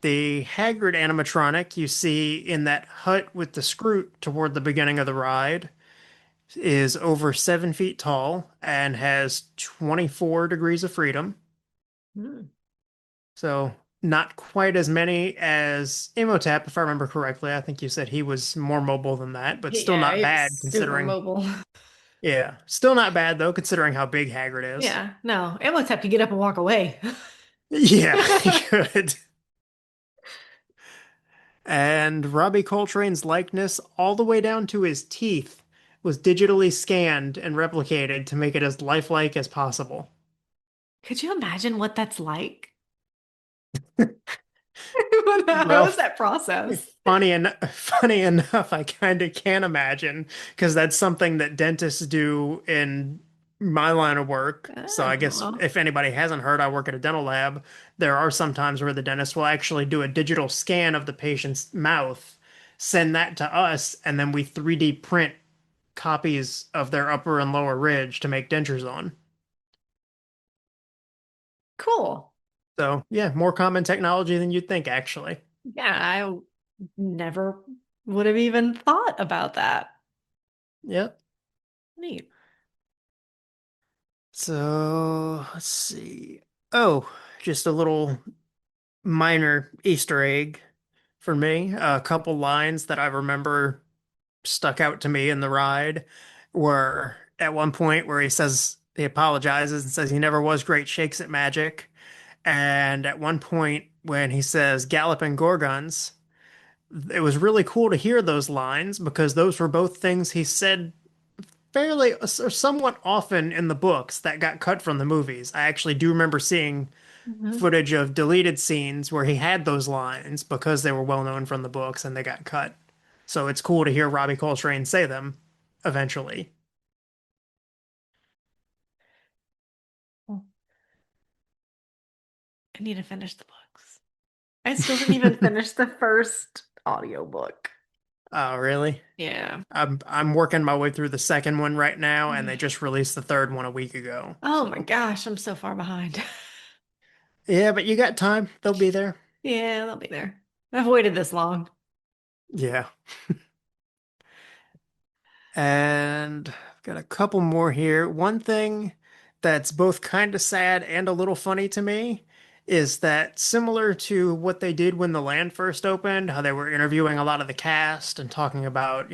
the Hagrid animatronic you see in that hut with the Scroot toward the beginning of the ride is over 7 feet tall and has 24 degrees of freedom. Hmm. So not quite as many as Imhotep, if I remember correctly. I think you said he was more mobile than that, but still Yeah, not it's bad super considering. mobile. Yeah, still not bad though, considering how big Hagrid is. Yeah, no, Imhotep could get up and walk away. Yeah, he could. And Robbie Coltrane's likeness, all the way down to his teeth, was digitally scanned and replicated to make it as lifelike as possible. Could you imagine what that's like? How Well, is that process? funny enough, I kind of can imagine because that's something that dentists do in my line of work. So I guess Oh, if anybody hasn't heard, I work at a dental lab. There are some times where the dentist will actually do a digital scan of the patient's mouth, send that to us, and then we 3D print copies of their upper and lower ridge to make dentures on. cool. So yeah, more common technology than you'd think, actually. Yeah, I never would have even thought about that. Yep. Neat. So let's see. Oh, just a little minor Easter egg for me. A couple lines that I remember stuck out to me in the ride were at one point where he says he apologizes and says he never was great shakes at magic. And at one point when he says galloping gorgons, it was really cool to hear those lines because those were both things he said fairly or somewhat often in the books that got cut from the movies. I actually do remember seeing Mhm. footage of deleted scenes where he had those lines because they were well known from the books and they got cut. So it's cool to hear Robbie Coltrane say them eventually. Well, I need to finish the books. I still didn't even finish the first audiobook. Oh, really? Yeah. I'm working my way through the second one right now, and they Yeah. just released the third one a week ago. Oh my So gosh, I'm so far behind. yeah, but you got time. They'll be there. Yeah, they'll be there. I've waited this long. Yeah. And I've got a couple more here. One thing that's both kind of sad and a little funny to me is that similar to what they did when the land first opened, how they were interviewing a lot of the cast and talking about,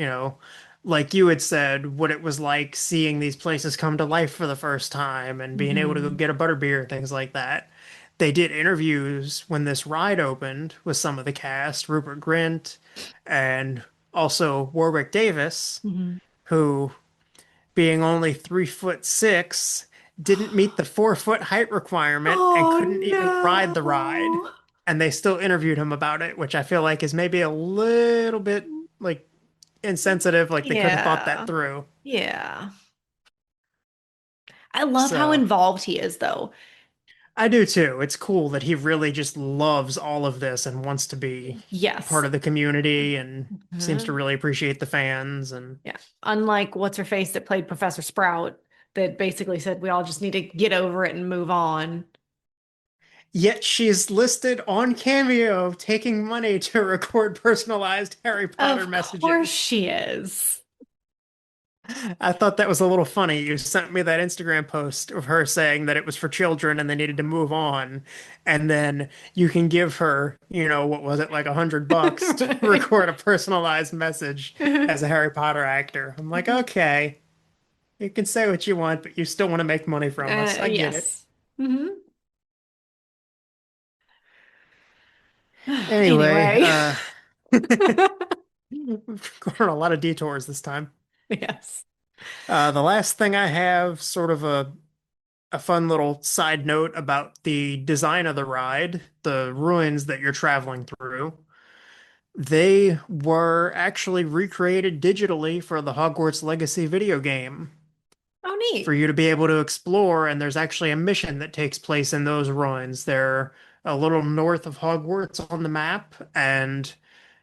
like you had said, what it was like seeing these places come to life for the first time and being able to go Hmm. get a butterbeer and things like that. They did interviews when this ride opened with some of the cast, Rupert Grint and also Warwick Davis, Hmm. who, being only 3'6", didn't meet the 4 foot height requirement and Oh couldn't even ride the ride. no. And they still interviewed him about it, which I feel like is maybe a little bit like insensitive, like they could have thought that Yeah. through. Yeah. I love how So involved he is, though. I do too. It's cool that he really just loves all of this and wants to be part Yes. of the community and seems to Mhm. really appreciate the fans. And Yeah. Unlike what's her face that played Professor Sprout, that basically said we all just need to get over it and move on. yet she's listed on Cameo taking money to record personalized Harry Potter Of course messages. she is. I thought that was a little funny. You sent me that Instagram post of her saying that it was for children and they needed to move on. And then you can give her, what was it, like $100 to Right. record a personalized message as a Harry Potter actor. I'm like, okay, you can say what you want, but you still want to make money from us. I get it. Yes. Hmm. Anyway, Anyway. we've gone on a lot of detours this time. Yes. The last thing I have, sort of a fun little side note about the design of the ride, the ruins that you're traveling through. They were actually recreated digitally for the Hogwarts Legacy video game. Oh, for neat. you to be able to explore. And there's actually a mission that takes place in those ruins. They're a little north of Hogwarts on the map, and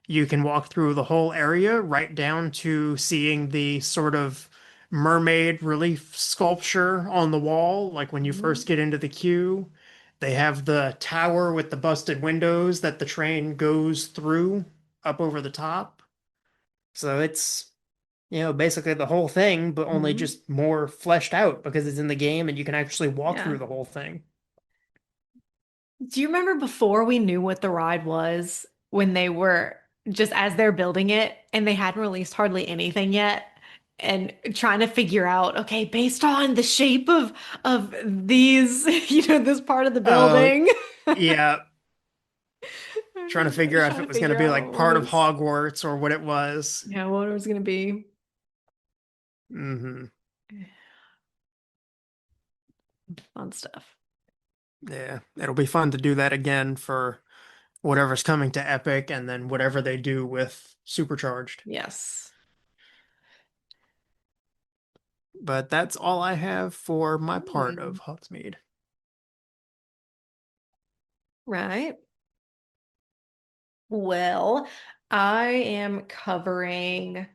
you can walk through the whole area right down to seeing the sort of mermaid relief sculpture on the wall, like when you first Mhm. get into the queue. They have the tower with the busted windows that the train goes through up over the top. So it's, basically the whole thing, but only Mhm. just more fleshed out because it's in the game and you can actually walk Yeah. through the whole thing. Do you remember before we knew what the ride was, when they were just as they're building it and they hadn't released hardly anything yet, and trying to figure out, okay, based on the shape of these, this part of the Oh, building. yeah. Trying to I figure was out if trying it to was going to figure be out like what part of was, Hogwarts or what it was. what it was gonna be. Hmm. Fun stuff. Yeah, it'll be fun to do that again for whatever's coming to Epic and then whatever they do with Supercharged. Yes. But that's all I have for my part Hmm. of Hogsmeade. Right. Well, I am covering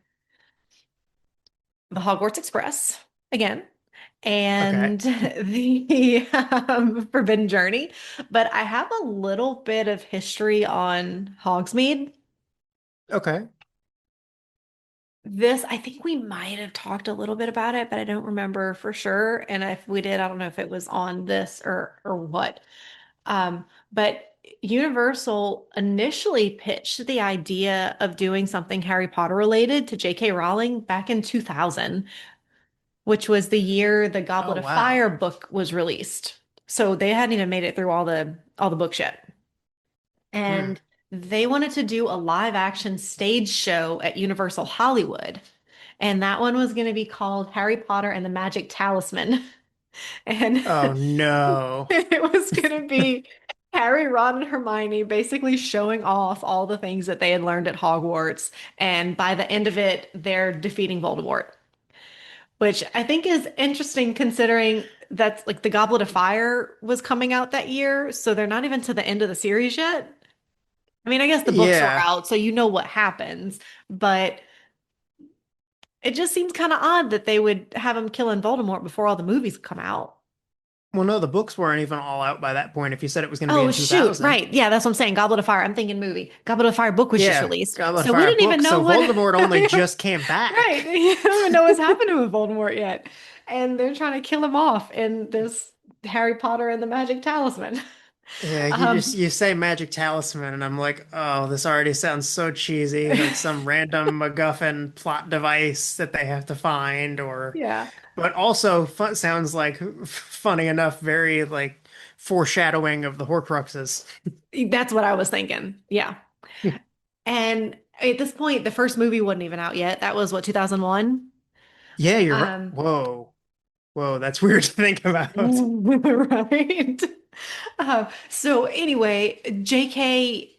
the Hogwarts Express again Okay. and the Forbidden Journey, but I have a little bit of history on Hogsmeade. Okay. This, I think we might have talked a little bit about it, but I don't remember for sure. And if we did, I don't know if it was on this or what. But Universal initially pitched the idea of doing something Harry Potter related to J.K. Rowling back in 2000, which was the year the Oh, Goblet of wow. Fire book was released. So they hadn't even made it through all the books yet. Hmm. And they wanted to do a live action stage show at Universal Hollywood. And that one was going to be called Harry Potter and the Magic Talisman. And Oh, no. it was going to be Harry, Ron, and Hermione basically showing off all the things that they had learned at Hogwarts. And by the end of it, they're defeating Voldemort, which I think is interesting considering that's like the Goblet of Fire was coming out that year. So they're not even to the end of the series yet. I mean, I guess the books were Yeah. out, so you know what happens, but it just seems kind of odd that they would have him killing Voldemort before all the movies come out. Well, no, the books weren't even all out by that point if you said it was going to be Oh, in shoot. 2000. Right. Yeah, that's what I'm saying. Goblet of Fire. I'm thinking movie. Goblet of Fire book was just Yeah, released. Goblet of So we Fire didn't even book. know So what, Voldemort only right. just came We back. don't even know what's happening with Voldemort yet. And they're trying to kill him off in this Harry Potter and the Magic Talisman. Yeah, Um, you say magic talisman, and I'm like, oh, this already sounds so cheesy, like some random MacGuffin plot device that they have to find, or, yeah, but also fun, sounds like funny enough, very like foreshadowing of the Horcruxes. that's what I was thinking. Yeah. And at this point, the first movie wasn't even out yet. That was what, 2001? Yeah, you're right. Um, Whoa, whoa, that's weird to think about. right. So anyway, JK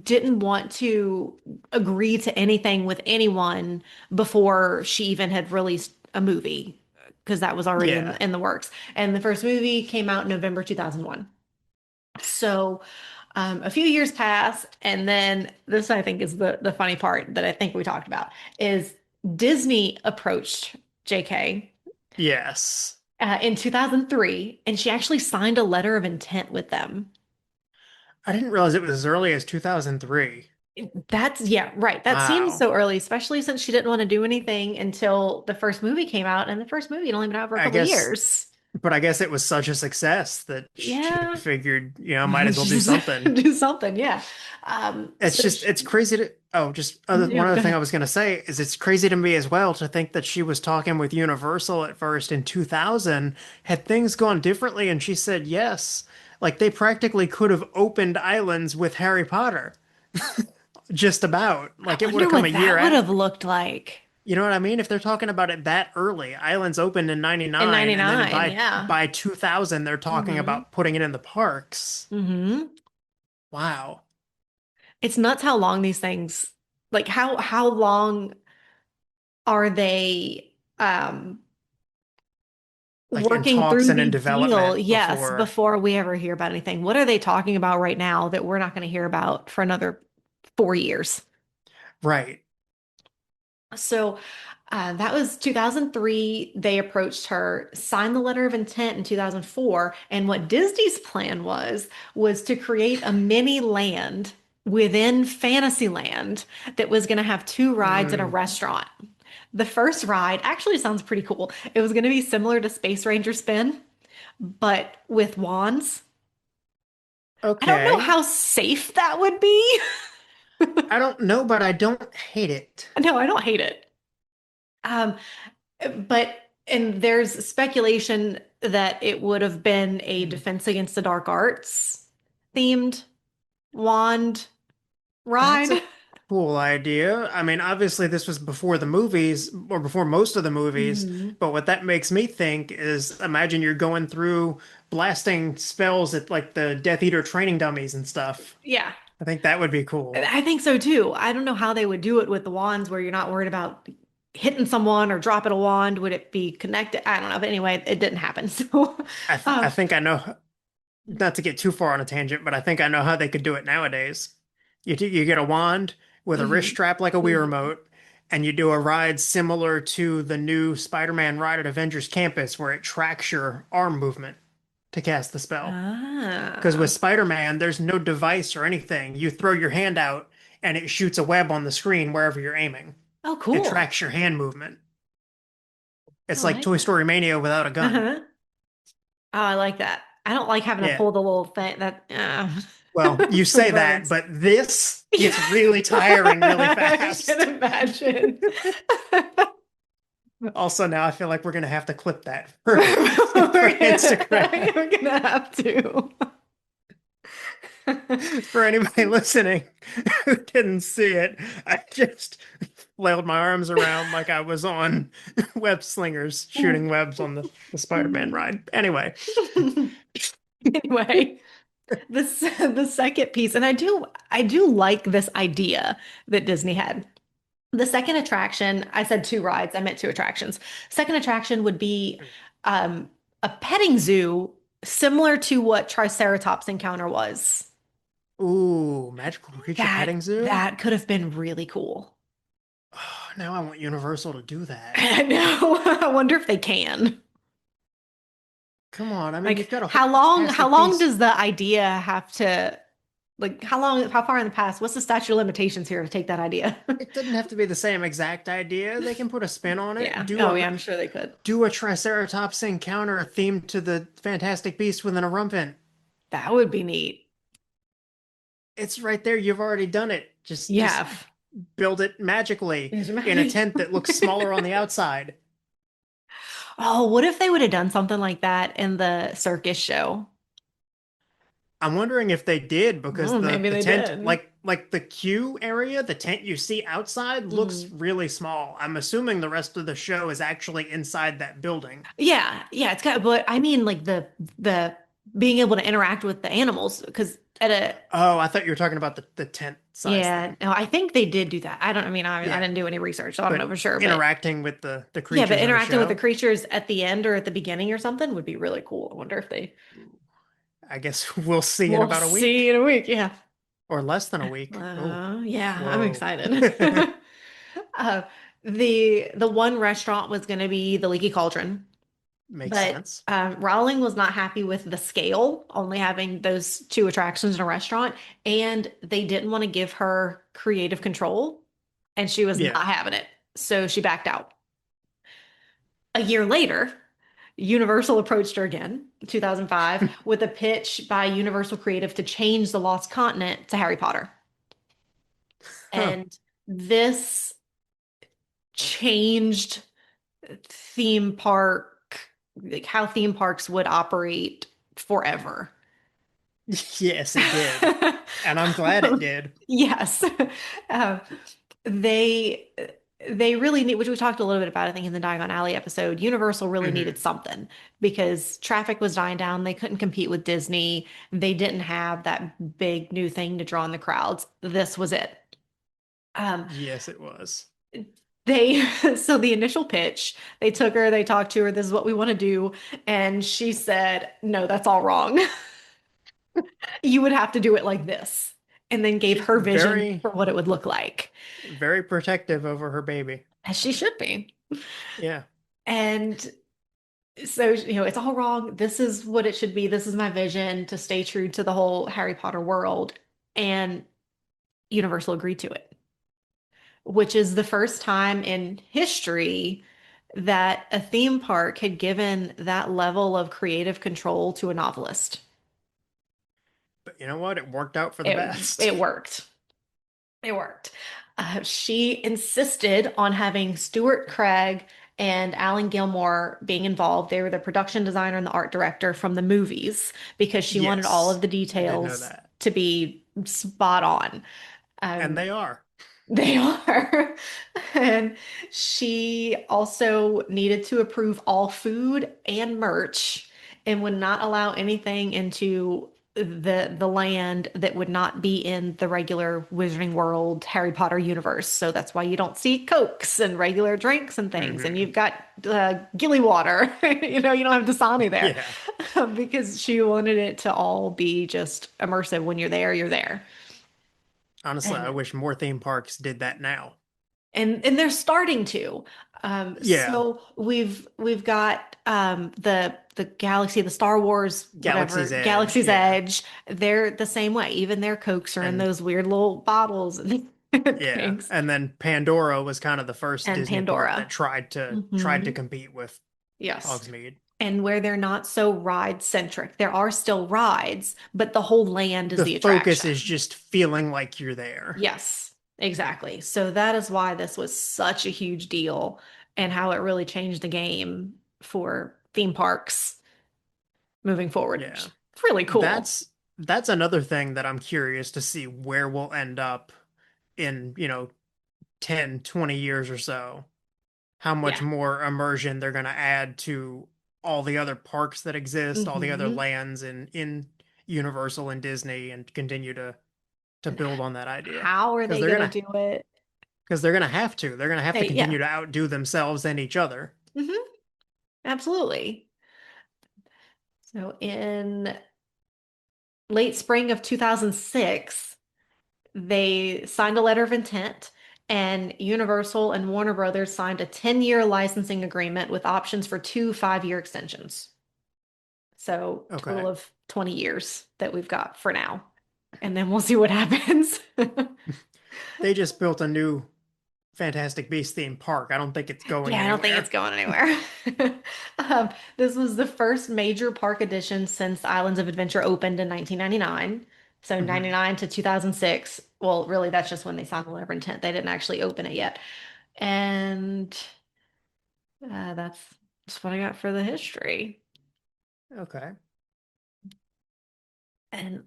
didn't want to agree to anything with anyone before she even had released a movie because that was already in Yeah, in the works. And the first movie came out in November 2001. So a few years pass, and then this I think is the funny part that I think we talked about is Disney approached JK yes. in 2003, and she actually signed a letter of intent with them. I didn't realize it was as early as 2003. That's, yeah, right. That seems Wow. so early, especially since she didn't want to do anything until the first movie came out, and the first movie had only been out for a I couple guess years. But I guess it was such a success that she Yeah, figured, might as well do just something. do something. Yeah. It's just, it's crazy to, oh, just Yeah, one other go thing I ahead. was going to say is it's crazy to me as well to think that she was talking with Universal at first in 2000. Had things gone differently and she said yes, like they practically could have opened islands with Harry Potter, just about. I Like it would have wonder come a what year that would at, have looked like you know what I mean? If they're talking about it that early, islands opened in in 99 and then 99. Yeah. by 2000 they're talking Hmm. about putting it in the parks. Hmm. Wow. It's nuts how long these things, like how long are they? like in working talks through and in the deal, development yes, before. before we ever hear about anything. What are they talking about right now that we're not going to hear about for another 4 years? Right. So that was 2003. They approached her, signed the letter of intent in 2004. And what Disney's plan was to create a mini land within Fantasyland that was going to have two rides and a Mm, restaurant. The first ride actually sounds pretty cool. It was going to be similar to Space Ranger Spin, but with wands. I don't know okay. how safe that would be. I don't know, but I don't hate it. No, I don't hate it. Um, but and there's speculation that it would have been a Defense Against the Dark Arts themed wand That's ride. a cool idea. I mean, obviously, this was before the movies or before most of the movies, Mhm. but what that makes me think is imagine you're going through blasting spells at like the Death Eater training dummies and stuff. Yeah, I think that would be cool. I think so too. I don't know how they would do it with the wands where you're not worried about hitting someone or dropping a wand. Would it be connected? I don't know. But anyway, it didn't happen. So, I um, think I know, not to get too far on a tangent, but I think I know how they could do it nowadays. You get a wand with a wrist mhm, strap like a Wii mhm. remote, and you do a ride similar to the new Spider-Man ride at Avengers Campus, where it tracks your arm movement to cast the spell. Because with Ah, Spider-Man, there's no device or anything. You throw your hand out, and it shoots a web on the screen wherever you're aiming. oh, It cool. tracks your hand movement. I It's like like Toy that. Story Mania without a gun. Uh-huh. Oh, I like that. I don't like having to Yeah. pull the little thing that Well, you for say that, bugs. but this Yeah, gets really tiring really I fast. can imagine. Also, now I feel like we're gonna have to clip that for Instagram. We're gonna have to. For anybody listening who didn't see it, I just flailed my arms around like I was on web slingers shooting webs on the Spider-Man ride. Anyway, Anyway, the second piece, and I do like this idea that Disney had. The second attraction, I said two rides, I meant two attractions. Second attraction would be a petting zoo similar to what Triceratops Encounter was. ooh, magical creature That petting zoo. that could have been really cool. Oh, now I want Universal to do that. I know. I wonder if they can. Come on, I mean, Like you've got a whole how fantastic long piece. does the idea have to like how far in the past? What's the statute of limitations here to take that idea? It doesn't have to be the same exact idea. They can put a spin on it. Yeah. Oh yeah, I'm sure they could. Do a Triceratops encounter themed to the Fantastic Beast within a rumpant. That would be neat. It's right there. You've already done it. Just Yeah. build it magically Can you in a imagine? tent that looks smaller on the outside. Oh, what if they would have done something like that in the circus show? I'm wondering if they did because Oh, maybe the they tent did. like the queue area, the tent you see outside looks Mm. really small. I'm assuming the rest of the show is actually inside that building. Yeah, yeah, it's got, but I mean like the being able to interact with the animals because at a Oh, I thought you were talking about the tent size yeah, thing. no, I think they did do that. I mean, I Yeah, didn't do any research, so I don't know but for sure, but interacting with the yeah, but creatures in the interacting with the show. creatures at the end or at the beginning or something would be really cool. I wonder if they I guess we'll see in we'll about a see week in a week. Yeah. or less than a week. Oh, Yeah, I'm whoa. excited. Uh, the one restaurant was going to be the Leaky Cauldron, Makes but sense. Rowling was not happy with the scale, only having those two attractions in a restaurant, and they didn't want to give her creative control, and she was Yeah. not having it, so she backed out. A year later, Universal approached her again, 2005, with a pitch by Universal Creative to change the Lost Continent to Harry Potter. Huh. And this changed theme park, like how theme parks would operate forever. Yes, it did. And I'm glad it did. Yes. Uh, they they really need, which we talked a little bit about, I think, in the Diagon Alley episode. Universal really needed Hmm. something because traffic was dying down. They couldn't compete with Disney. They didn't have that big new thing to draw in the crowds. This was it. Um, Yes, it was. They, so the initial pitch, they took her, they talked to her, this is what we want to do. And she said, no, that's all wrong. You would have to do it like this. And then gave She's her vision very, for what it would look like, very protective over her baby. as she should be. Yeah. And so, it's all wrong. This is what it should be. This is my vision to stay true to the whole Harry Potter world. And Universal agreed to it, which is the first time in history that a theme park had given that level of creative control to a novelist. But you know what? It worked out for the It best. it worked. It worked. She insisted on having Stuart Craig and Alan Gilmore being involved. They were the production designer and the art director from the movies because she wanted all of Yes, the I did know details that. to be spot on. And Um, they are. They are. And she also needed to approve all food and merch and would not allow anything into the land that would not be in the regular Wizarding World Harry Potter universe. So that's why you don't see Cokes and regular drinks and things. And Hmm. you've got Gilly Water. You don't have Dasani there Yeah. because she wanted it to all be just immersive. When you're there, you're there. Honestly, I And wish more theme parks did that now. and they're starting to. Yeah. So we've got the Galaxy, the Star Wars, whatever, Galaxy's Edge. Galaxy's Yeah. Edge. They're the same way. Even their Cokes are in And those weird little bottles and yeah. things. And then Pandora was kind of the first And Disney park Pandora. that tried to Hmm. compete with Yes. Hogsmeade. And where they're not so ride centric. There are still rides, but the whole land is The the focus is attraction. just feeling like you're there. Yes, exactly. So that is why this was such a huge deal and how it really changed the game for theme parks moving forward. Yeah. It's really cool. That's that's another thing that I'm curious to see where we'll end up in, 10, 20 years or so. How much Yeah. more immersion they're going to add to all the other parks that exist, all the other Hmm. lands in Universal and Disney, and continue to And build on that idea. how are Because they they're going to gonna do it? because they're gonna have to. They're gonna have to Yeah. continue to outdo themselves and each other. Hmm. Absolutely. So in late spring of 2006, they signed a letter of intent, and Universal and Warner Brothers signed a 10-year licensing agreement with options for two 5-year extensions. So, total Okay. of 20 years that we've got for now. And then we'll see what happens. They just built a new Fantastic Beast theme park. I don't think it's going Yeah, I don't think it's anywhere. going anywhere. This was the first major park addition since Islands of Adventure opened in 1999. So Hmm. 99 to 2006. Well, really, that's just when they signed the letter of intent. They didn't actually open it yet. And that's what I got for the history. Okay. And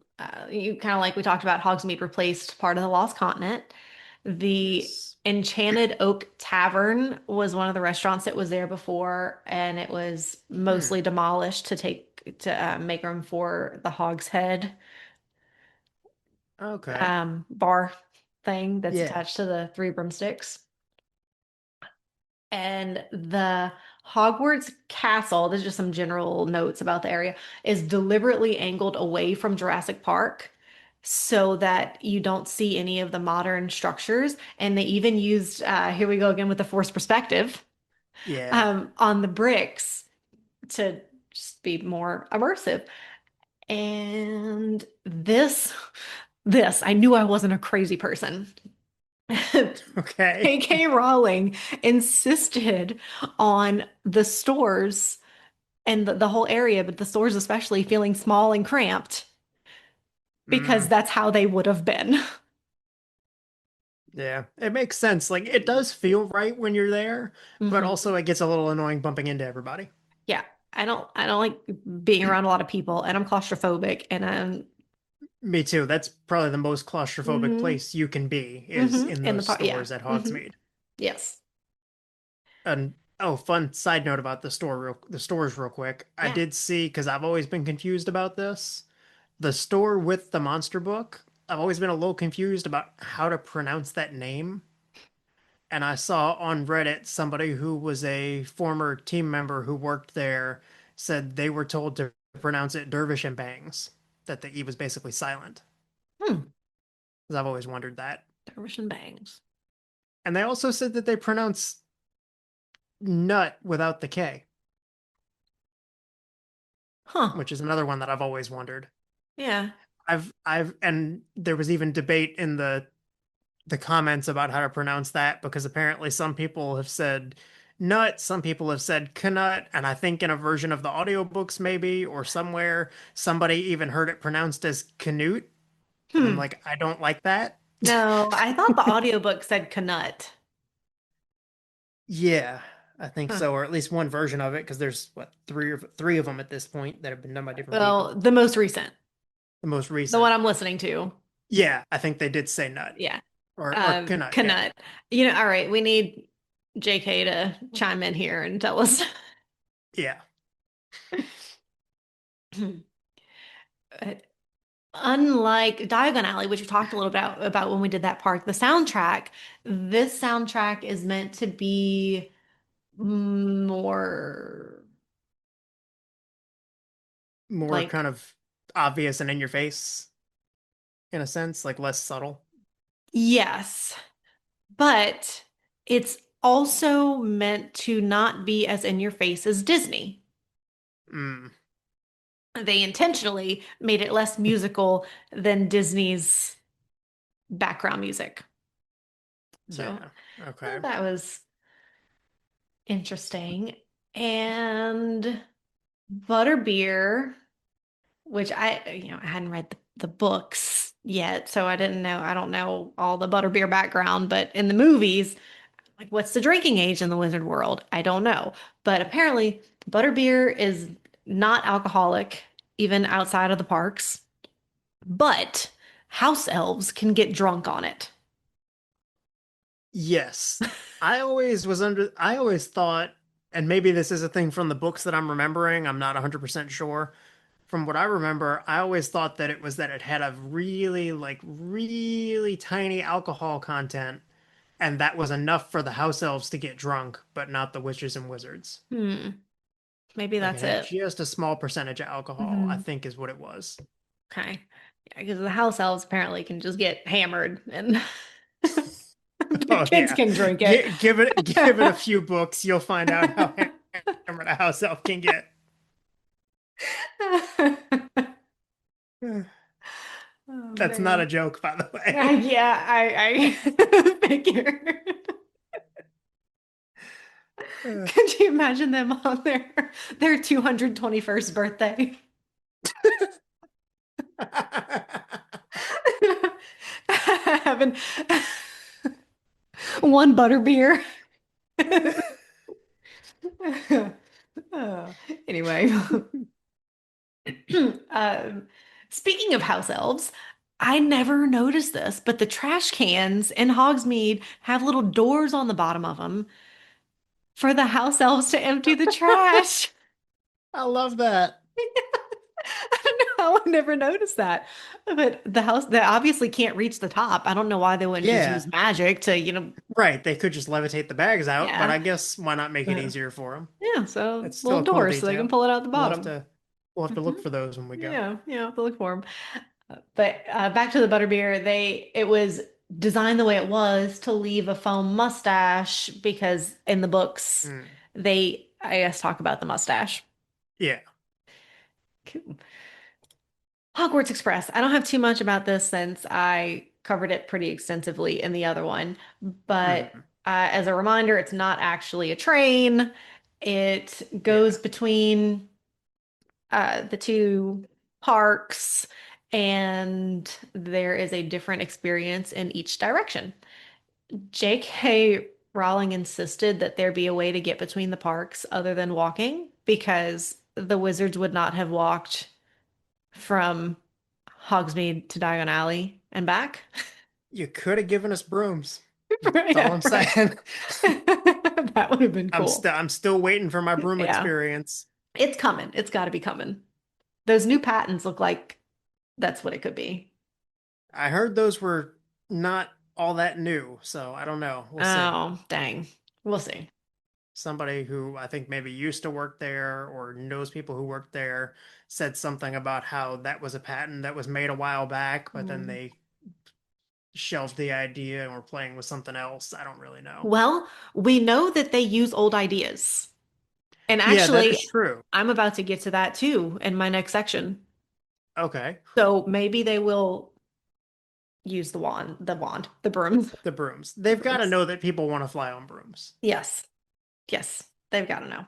you kind of like we talked about, Hogsmeade replaced part of the Lost Continent. The Yes. Enchanted Oak Tavern was one of the restaurants that was there before, and it was Hmm. mostly demolished to make room for the Hogshead Okay. bar thing that's Yeah. attached to the Three Broomsticks. And the Hogwarts Castle, there's just some general notes about the area, is deliberately angled away from Jurassic Park so that you don't see any of the modern structures. And they even used, here we go again with the forced perspective, Yeah. on the bricks to just be more immersive. And I knew I wasn't a crazy person. Okay. J.K. Rowling insisted on the stores and the whole area, but the stores especially feeling small and cramped because Mm, that's how they would have been. yeah. It makes sense. Like it does feel right when you're there, but Hmm. also it gets a little annoying bumping into everybody. Yeah, I don't like being around a lot of people, and I'm claustrophobic, and I'm Me too. That's probably the most claustrophobic hmm place you can be is in in the those part. Yeah. stores at Hmm. Hogsmeade. Yes. And oh, fun side note about the stores real quick. I Yeah. did see because I've always been confused about this. The store with the monster book. I've always been a little confused about how to pronounce that name. and I saw on Reddit somebody who was a former team member who worked there said they were told to pronounce it Dervish and Bangs, that the E was basically silent. Hmm. Because I've always wondered that. Dervish and Bangs. And they also said that they pronounce nut without the K, Huh. which is another one that I've always wondered. Yeah. And there was even debate in the comments about how to pronounce that because apparently some people have said nut, some people have said knut, and I think in a version of the audiobooks maybe or somewhere somebody even heard it pronounced as canute, and I'm Hmm. like, I don't like that. No, I thought the audiobook said Canut. Yeah, I think Huh. so, or at least one version of it because there's what three of them at this point that have been done by different Well, people. the most recent, The most the one recent. I'm listening to. Yeah, I think they did say nut Yeah. or knut, yeah. Canut. All right, we need JK to chime in here and tell us. Yeah. Unlike Diagon Alley, which we talked a little about when we did that park, the soundtrack, this soundtrack is meant to be more More like, kind of obvious and in your face in a sense, like less subtle. yes, but it's also meant to not be as in your face as Disney. Mm, They intentionally made it less musical than Disney's background music. So yeah. Okay. that was interesting. And Butterbeer, which I hadn't read the books yet, so I didn't know, I don't know all the Butterbeer background, but in the movies, like what's the drinking age in the wizard world? I don't know. But apparently, Butterbeer is not alcoholic, even outside of the parks, but house elves can get drunk on it. Yes. I always thought, and maybe this is a thing from the books that I'm remembering, I'm not 100% sure. From what I remember, I always thought that it was that it had a really, like, really tiny alcohol content, and that was enough for the house elves to get drunk, but not the witches and wizards. Hmm, maybe Like it that's had it. just a small percentage of alcohol, I Hmm. think is what it was. Okay. Yeah, because the house elves apparently can just get hammered and the Oh kids yeah. can drink it. Give it a few books, you'll find out how hammered a house elf can get. Oh That's not a man. joke, by the way. Yeah, I figured. Could you imagine them on their 221st birthday? Having one butter beer. Oh, anyway, um, speaking of house elves, I never noticed this, but the trash cans in Hogsmeade have little doors on the bottom of them for the house elves to empty the trash. I love that. I don't know how I never noticed that. But the house, they obviously can't reach the top. I don't know why they wouldn't just Yeah, use magic to, right. They could just levitate the bags out, but yeah. I guess why not make it But easier for them? yeah, so It's still little a cool doors so they can detail. pull it out the We'll have bottom. to we'll have to Hmm. look for those when we go. Yeah, yeah, have to look for them. But back to the butterbeer, it was designed the way it was to leave a foam mustache because in the books Mm. they, I guess, talk about the mustache. Yeah. Cool. Hogwarts Express. I don't have too much about this since I covered it pretty extensively in the other one, but Mm. as a reminder, it's not actually a train. It goes Yeah. between the two parks, and there is a different experience in each direction. J.K. Rowling insisted that there be a way to get between the parks other than walking because the wizards would not have walked from Hogsmeade to Diagon Alley and back. You could have given us brooms. That's all Yeah, I'm right. saying. That would have been cool. I'm still waiting for my broom Yeah, experience. it's coming. It's got to be coming. Those new patents look like that's what it could be. I heard those were not all that new. So I don't know. We'll see. Oh, dang. We'll see. Somebody who I think maybe used to work there or knows people who work there said something about how that was a patent that was made a while back, but then Mm. they shelved the idea and were playing with something else. I don't really know. Well, we know that they use old ideas. And Yeah, that actually, is true. I'm about to get to that too in my next section. Okay. So maybe they will use the broom, The brooms. the They've got to brooms. know that people want to fly on brooms. Yes. Yes. They've got to know.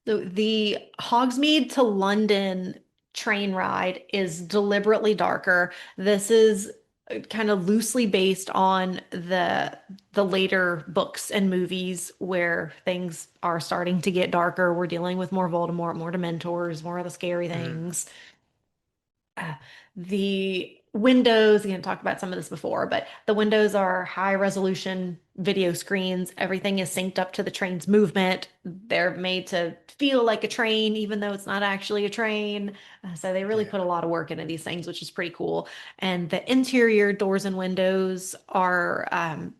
The Hogsmeade to London train ride is deliberately darker. This is kind of loosely based on the later books and movies where things are starting to get darker. We're dealing with more Voldemort, more Dementors, more of the scary Mhm. things. uh, the windows, again, talked about some of this before, but the windows are high resolution video screens. Everything is synced up to the train's movement. They're made to feel like a train, even though it's not actually a train. So they really Yeah. put a lot of work into these things, which is pretty cool. And the interior doors and windows are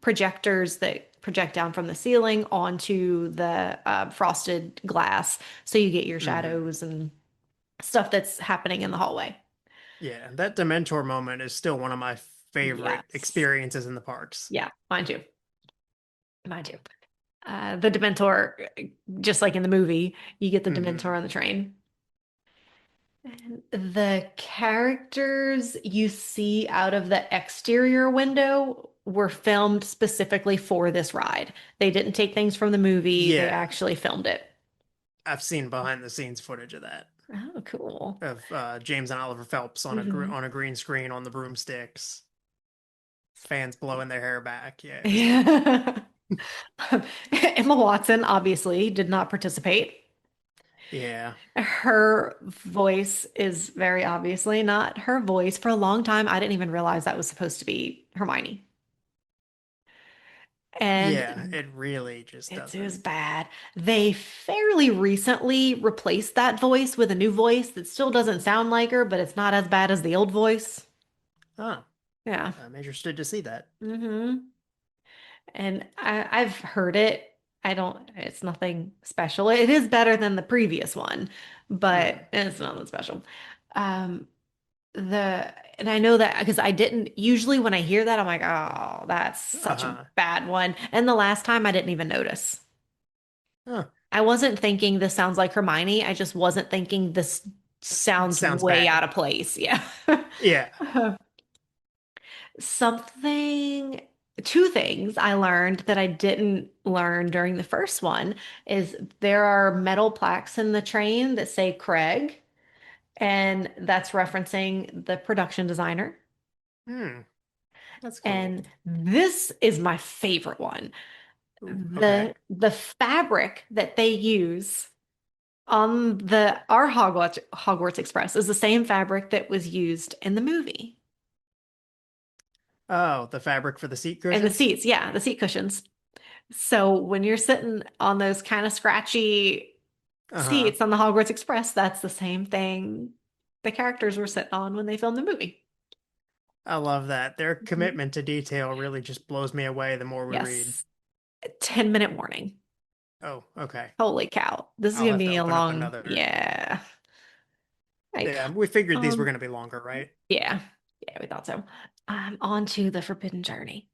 projectors that project down from the ceiling onto the frosted glass. So you get your Hmm. shadows and stuff that's happening in the hallway. Yeah, that Dementor moment is still one of my favorite Yes. experiences in the parks. Yeah, mine too. Mine too. The Dementor, just like in the movie, you get the Hmm. Dementor on the train. And the characters you see out of the exterior window were filmed specifically for this ride. They didn't take things from the movie, they Yeah, actually filmed it. I've seen behind the scenes footage of that, Oh, cool. of James and Oliver Phelps on Hmm. on a green screen on the broomsticks, fans blowing their hair back. Yeah, it was cool. Yeah. Emma Watson obviously did not participate. Yeah, Her voice is very obviously not her voice. For a long time, I didn't even realize that was supposed to be Hermione. yeah, And it really just it was doesn't. bad. They fairly recently replaced that voice with a new voice that still doesn't sound like her, but it's not as bad as the old voice. Oh, Yeah. I'm interested to see that. And I've heard it. I don't, it's nothing special. It is better than the previous one, but Hmm. it's nothing special. Um, and I know that because I didn't usually when I hear that, I'm like, oh, that's such a Uh-huh. bad one. And the last time I didn't even notice. Huh. I wasn't thinking this sounds like Hermione. I just wasn't thinking this sounds Sounds way out bad. of place. Yeah. Yeah. Something, two things I learned that I didn't learn during the first one is there are metal plaques in the train that say Craig, and that's referencing the production designer. Hmm. That's cool. And this is my favorite one. Ooh, okay. The fabric that they use on the our Hogwarts Express is the same fabric that was used in the movie. Oh, the fabric for the seat And the cushions? seats, yeah, the seat cushions. So when you're sitting on those kind of scratchy Uh-huh. seats on the Hogwarts Express, that's the same thing the characters were sitting on when they filmed the movie. I love that. Their Mhm. commitment to detail really just blows me away the more we read. Yes. 10-minute warning. Oh, okay. Holy cow. This is I'll gonna have to be a open up long, another. yeah. Like, Yeah, we figured these were um, going to be longer, right? yeah. Yeah, we thought so. On to the Forbidden Journey.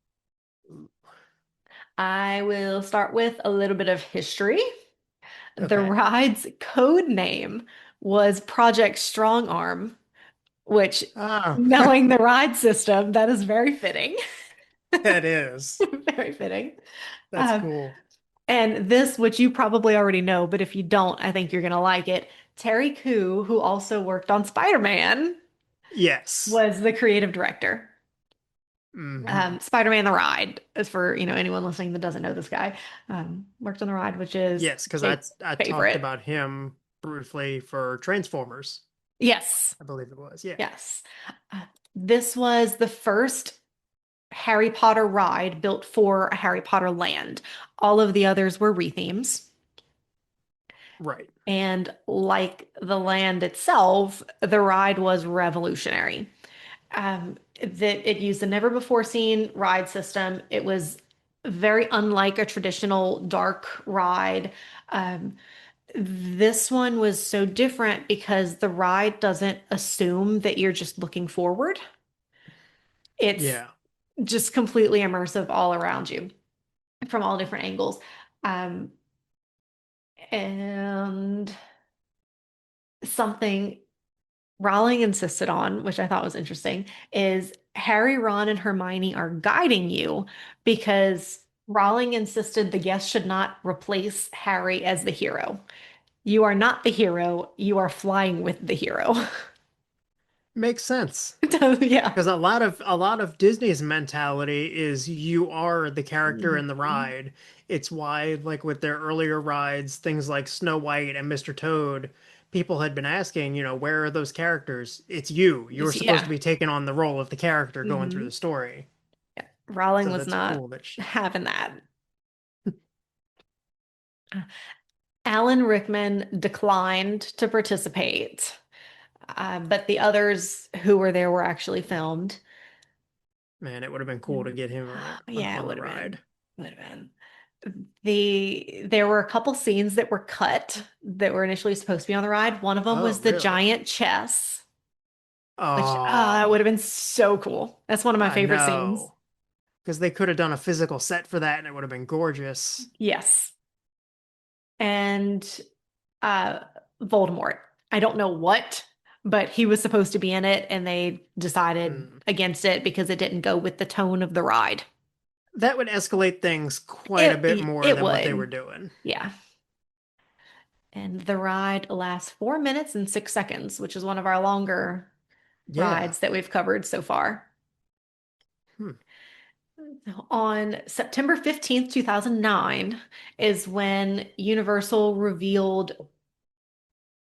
I will start with a little bit of history. The Okay. ride's code name was Project Strong Arm, which, Oh, knowing the ride system, that is very fitting. that is. Very fitting. That's Um, cool. and this, which you probably already know, but if you don't, I think you're going to like it. Terry Koo, who also worked on Spider-Man, Yes. was the creative director. Hmm. Spider-Man the Ride is for, anyone listening that doesn't know this guy. Worked on the ride, which is Yes, because I Jake's I talked favorite. about him briefly for Transformers, Yes. I believe it was. Yeah. Yes. Uh, this was the first Harry Potter ride built for a Harry Potter land. All of the others were rethemes. Right. And like the land itself, the ride was revolutionary. That it used a never before seen ride system. It was very unlike a traditional dark ride. Um, this one was so different because the ride doesn't assume that you're just looking forward. It's Yeah. just completely immersive all around you from all different angles. Um, and something Rowling insisted on, which I thought was interesting, is Harry, Ron, and Hermione are guiding you because Rowling insisted the guest should not replace Harry as the hero. You are not the hero, you are flying with the hero. Makes sense. Yeah. Because a lot of Disney's mentality is you are the character in the Mhm. ride. It's why, like with their earlier rides, things like Snow White and Mr. Toad, people had been asking, where are those characters? It's you. You're supposed to Yeah. be taking on the role of the character going through hmm the story. Yeah. Rowling So was that's not cool that she. having that. Alan Rickman declined to participate, but the others who were there were actually filmed. Man, it would have been cool to And get him on yeah, it on the would have been. ride. Would have been. There were a couple scenes that were cut that were initially supposed to be on the ride. One of them Oh, was the really? giant chess, which that would Oh, have been so cool. That's one of my I favorite scenes. know. Because they could have done a physical set for that and it would have been gorgeous. Yes. And uh Voldemort. I don't know what, but he was supposed to be in it and they decided Hmm. against it because it didn't go with the tone of the ride. That would escalate things quite a It bit more it than what they were would. doing. Yeah. And the ride lasts 4 minutes and 6 seconds, which is one of our longer Yeah. rides that we've covered so far. Hmm. On September 15th, 2009, is when Universal revealed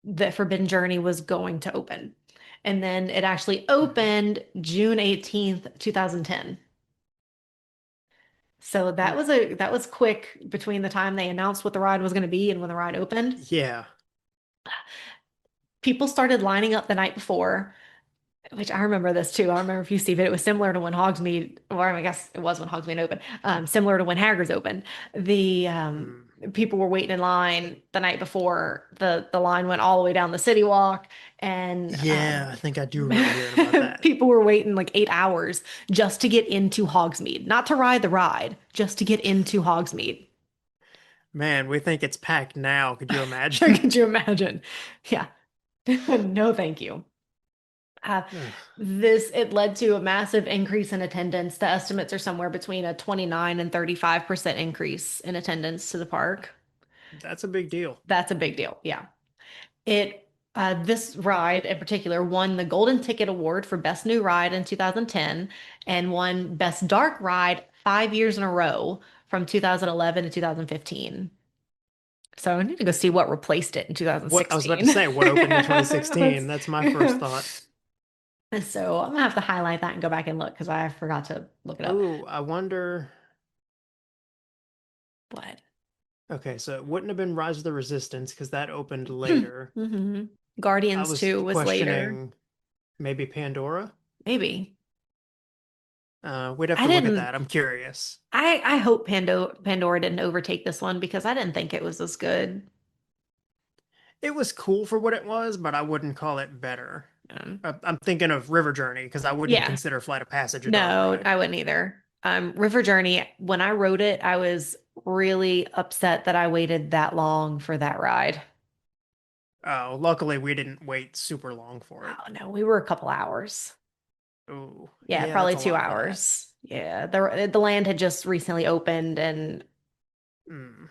that Forbidden Journey was going to open. And then it actually Mhm. opened June 18th, 2010. So Hmm. that was quick between the time they announced what the ride was going to be and when the ride opened. Yeah. People started lining up the night before, which I remember this too. I remember if you see it, it was similar to when Hogsmeade, or I guess it was when Hogsmeade opened, similar to when Hagrid's opened. The Hmm. people were waiting in line the night before. The line went all the way down the city walk, and Yeah, I think I do remember hearing about that. people were waiting like 8 hours just to get into Hogsmeade, not to ride the ride, just to get into Hogsmeade. Man, we think it's packed now. Could you imagine? Could you imagine? Yeah. No, thank you. Uh, Ugh, it led to a massive increase in attendance. The estimates are somewhere between a 29 and 35% increase in attendance to the park. that's a big deal. That's a big deal. Yeah. This ride in particular won the Golden Ticket Award for Best New Ride in 2010 and won Best Dark Ride 5 years in a row from 2011 to 2015. So I need to go see what replaced it in What I was about to 2016. say, what opened in 2016? That's my first thought. So I'm gonna have to highlight that and go back and look because I forgot to look it up. Oh, I wonder. What? Okay, so it wouldn't have been Rise of the Resistance because that opened later. hmm I Guardians was 2 was later. questioning maybe Pandora. Maybe. We'd have I to look at didn't that. I'm curious. I hope Pandora didn't overtake this one because I didn't think it was as good. It was cool for what it was, but I wouldn't call it better. Um, I'm thinking of River Journey because I wouldn't yeah. consider Flight of Passage a dark No, ride. I wouldn't either. River Journey, when I rode it, I was really upset that I waited that long for that ride. Oh, luckily we didn't wait super long for it. Oh no, we were a couple hours. Oh, Yeah, yeah, probably that's a two lot for that. hours. Yeah, the land had just recently opened and Mm,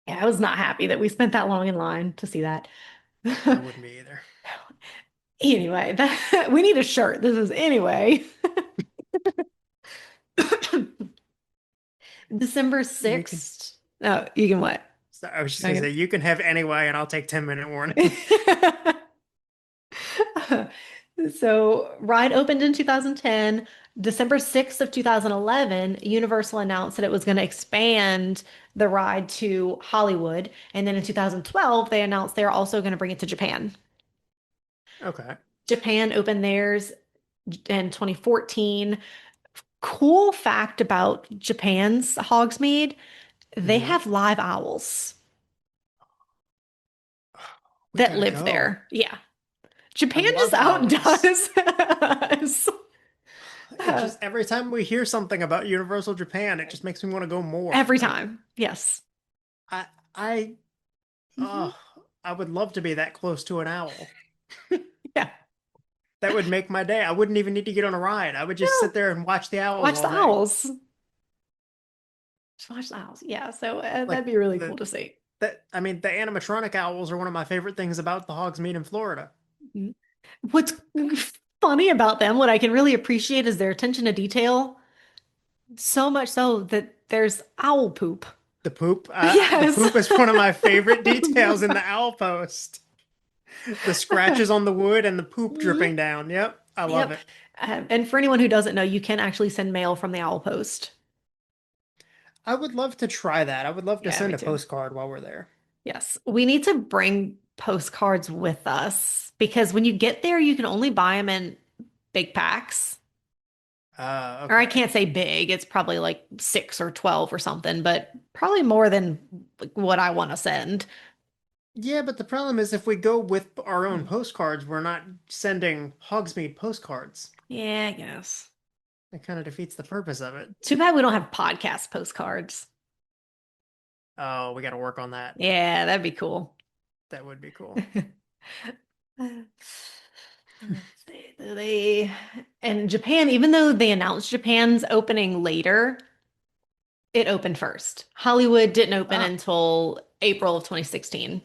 yeah, I was not happy that we spent that long in line to see that. I wouldn't be either. Anyway, we need a shirt. This is anyway. December You can. 6th. No, you can what? So I was just gonna Okay. say you can have anyway, and I'll take 10-minute warning. So, ride opened in 2010. December 6th of 2011, Universal announced that it was going to expand the ride to Hollywood. And then in 2012, they announced they're also going to bring it to Japan. Okay. Japan opened theirs. in 2014. Cool fact about Japan's Hogsmeade, they Hmm. have live owls We that gotta live go. there. Yeah. I Japan just love owls. outdoes us. It just every time we hear something about Universal Japan, it just makes me want to go more. Every Like time. Yes. I I Mhm. oh I would love to be that close to an owl. Yeah. That would make my day. I wouldn't even need to get on a ride. I would just No, sit there and watch the owls watch all the day. owls. Just watch the owls. Yeah. So that'd Like be really cool the to see. that I mean the animatronic owls are one of my favorite things about the Hogsmeade in Florida. Mhm. What's funny about them, what I can really appreciate is their attention to detail. So much so that there's owl poop. The Yes. poop is one of my favorite details in the owl post. The scratches on the wood and the poop Mhm. dripping down. Yep, I love Yep. it. And for anyone who doesn't know, you can actually send mail from the owl post. I would love to try that. I would love to Yeah, me send a too. postcard while we're there. Yes. We need to bring postcards with us because when you get there, you can only buy them in big packs. Or I Okay. can't say big, it's probably like 6 or 12 or something, but probably more than like, what I want to send. Yeah, but the problem is if we go with our own Hmm. postcards, we're not sending Hogsmeade postcards. Yeah, I guess. It kind of defeats the purpose of it. Too bad we don't have podcast postcards. Oh, we got to work on that. Yeah, that'd be cool. That would be cool. Let's see. They and Japan, even though they announced Japan's opening later, it opened first. Hollywood didn't open Ah, until April of 2016.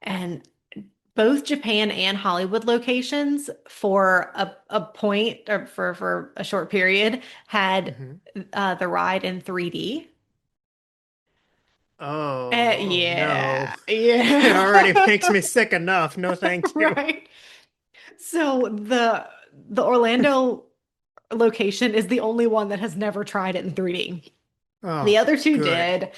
And both Japan and Hollywood locations for a point or for a short period had mhm. the ride in 3D. Oh, no. Yeah, It yeah. already makes me sick enough. No, thank you. Right. So the Orlando location is the only one that has never tried it in 3D. The Oh, other two good. did.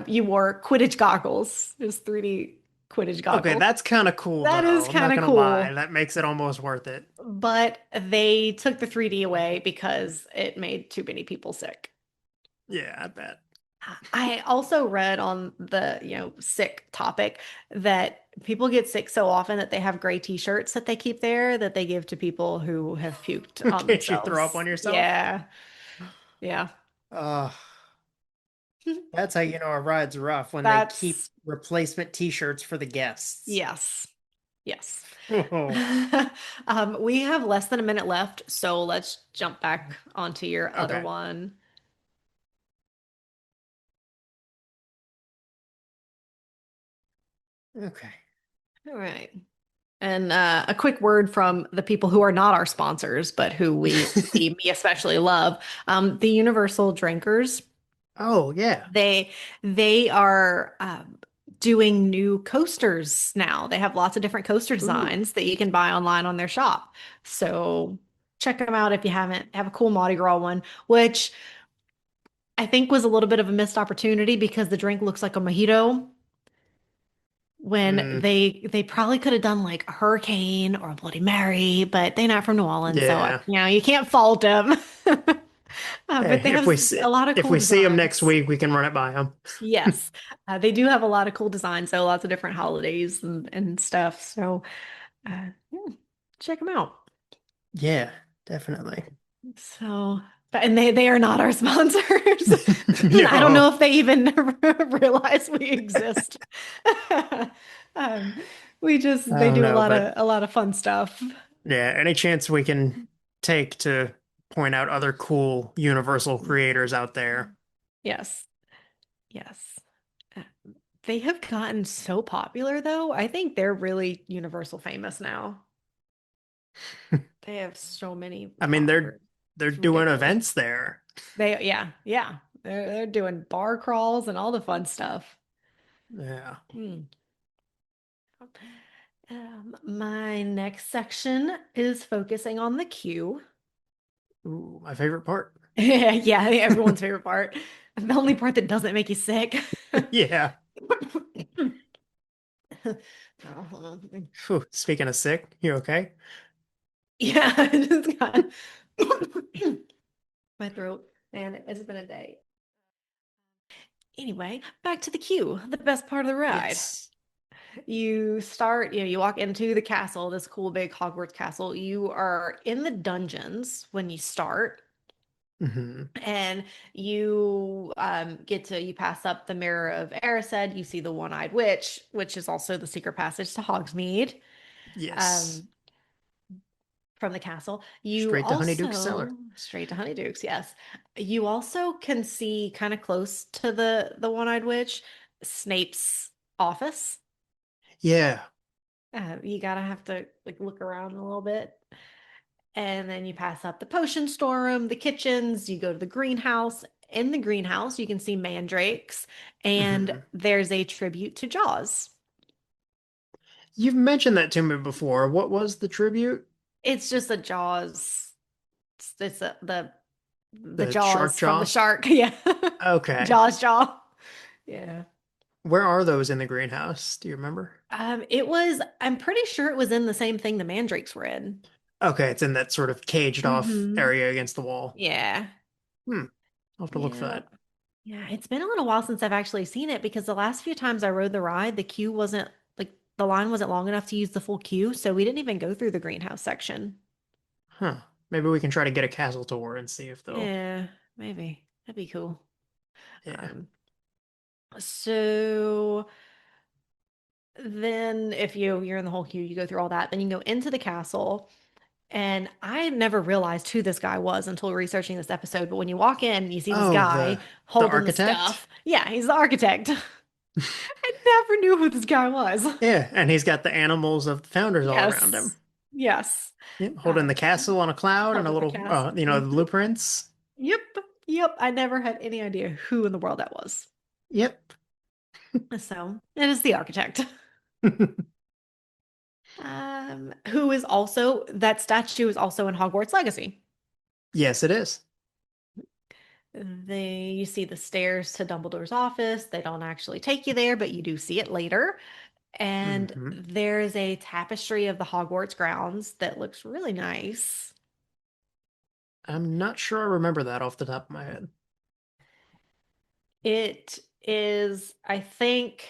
You wore Quidditch goggles. It was 3D Quidditch Okay, goggles. that's kind of cool, That though. is I'm kind not of gonna lie. cool. That makes it almost worth it. But they took the 3D away because it made too many people sick. Yeah, I bet. I also read on the, sick topic that people get sick so often that they have gray t-shirts that they keep there that they give to people who have puked In on case you throw up themselves. on yourself. Yeah. Yeah. Uh, that's how you know a ride's rough when they keep That's replacement t-shirts for the guests. yes. Yes. Oh, We have less than a minute left, so let's jump back onto your other okay. one. Okay. All right. And a quick word from the people who are not our sponsors, but who me especially love. The Universal Drinkers. Oh, yeah. They they are doing new coasters now. They have lots of different coaster Ooh. designs that you can buy online on their shop. So check them out if you haven't. Have a cool Mardi Gras one, which I think was a little bit of a missed opportunity because the drink looks like a mojito when Mm, they probably could have done like a hurricane or a Bloody Mary, but they're not from New Orleans, so yeah. you can't fault them. But Hey, they have a lot of if cool we see them next designs. week, we can run it by them. Yes, they do have a lot of cool designs, so lots of different holidays and stuff. So yeah, check them out. Yeah, definitely. So, and they are not our sponsors. I don't know No, if they even realize we exist. Um, I they don't do know, but a lot of fun stuff. yeah, any chance we can take to point out other cool Universal creators out there. Yes, yes. Uh, They have gotten so popular though. I think they're really universal famous now. They have so many I mean, followers. they're It's doing ridiculous. events there. Yeah. They're doing bar crawls and all the fun stuff. Yeah. Hmm. My next section is focusing on the queue. Ooh, my favorite part. Yeah, everyone's favorite part. The only part that doesn't make you sick. Yeah. Oh, hold on. Phew, speaking of sick, you okay? Yeah, I just got my throat. Man, it's been a day. Anyway, back to the queue, the best part of the ride. Yes. You start, you walk into the castle, this cool big Hogwarts castle. You are in the dungeons when you start, Hmm. and you you pass up the Mirror of Erised. You see the One-Eyed Witch, which is also the secret passage to Hogsmeade. Yes. Um, from the castle. You Straight to Honeyduke's also cellar. straight to Honeyduke's, yes. You also can see kind of close to the One-Eyed Witch, Snape's office. Yeah. You gotta have to like look around a little bit. And then you pass up the potion storeroom, the kitchens, you go to the greenhouse. In the greenhouse, you can see mandrakes, and Hmm. there's a tribute to Jaws. You've mentioned that to me before. What was the tribute? It's just a Jaws. It's the The shark Jaws from the jaw? shark. Yeah. Okay. Jaws jaw. Yeah. Where are those in the greenhouse? Do you remember? I'm pretty sure it was in the same thing the mandrakes were in. Okay, it's in that sort of caged off Hmm. area against the wall. Yeah. Hmm. I'll have to look for Yeah. that. Yeah. It's been a little while since I've actually seen it because the last few times I rode the ride, the queue wasn't like the line wasn't long enough to use the full queue, so we didn't even go through the greenhouse section. Huh. Maybe we can try to get a castle tour and see if they'll. Yeah, maybe. That'd be cool. Yeah. Um, so then if you're in the whole queue, you go through all that, then you can go into the castle. And I never realized who this guy was until researching this episode. But when you walk in, you see this Oh, guy the holding the architect? stuff. Yeah, he's the architect. I never knew who this guy was. Yeah, and he's got the animals of the founders all around him. Yes. Yes. Yep, holding Uh, the castle on a cloud and a holding the little, castle. the Mhm. blueprints. Yep. Yep. I never had any idea who in the world that was. Yep. So it is the architect. Who is also that statue is also in Hogwarts Legacy. Yes, it is. You see the stairs to Dumbledore's office. They don't actually take you there, but you do see it later. And Hmm. there's a tapestry of the Hogwarts grounds that looks really nice. I'm not sure I remember that off the top of my head. It is, I think,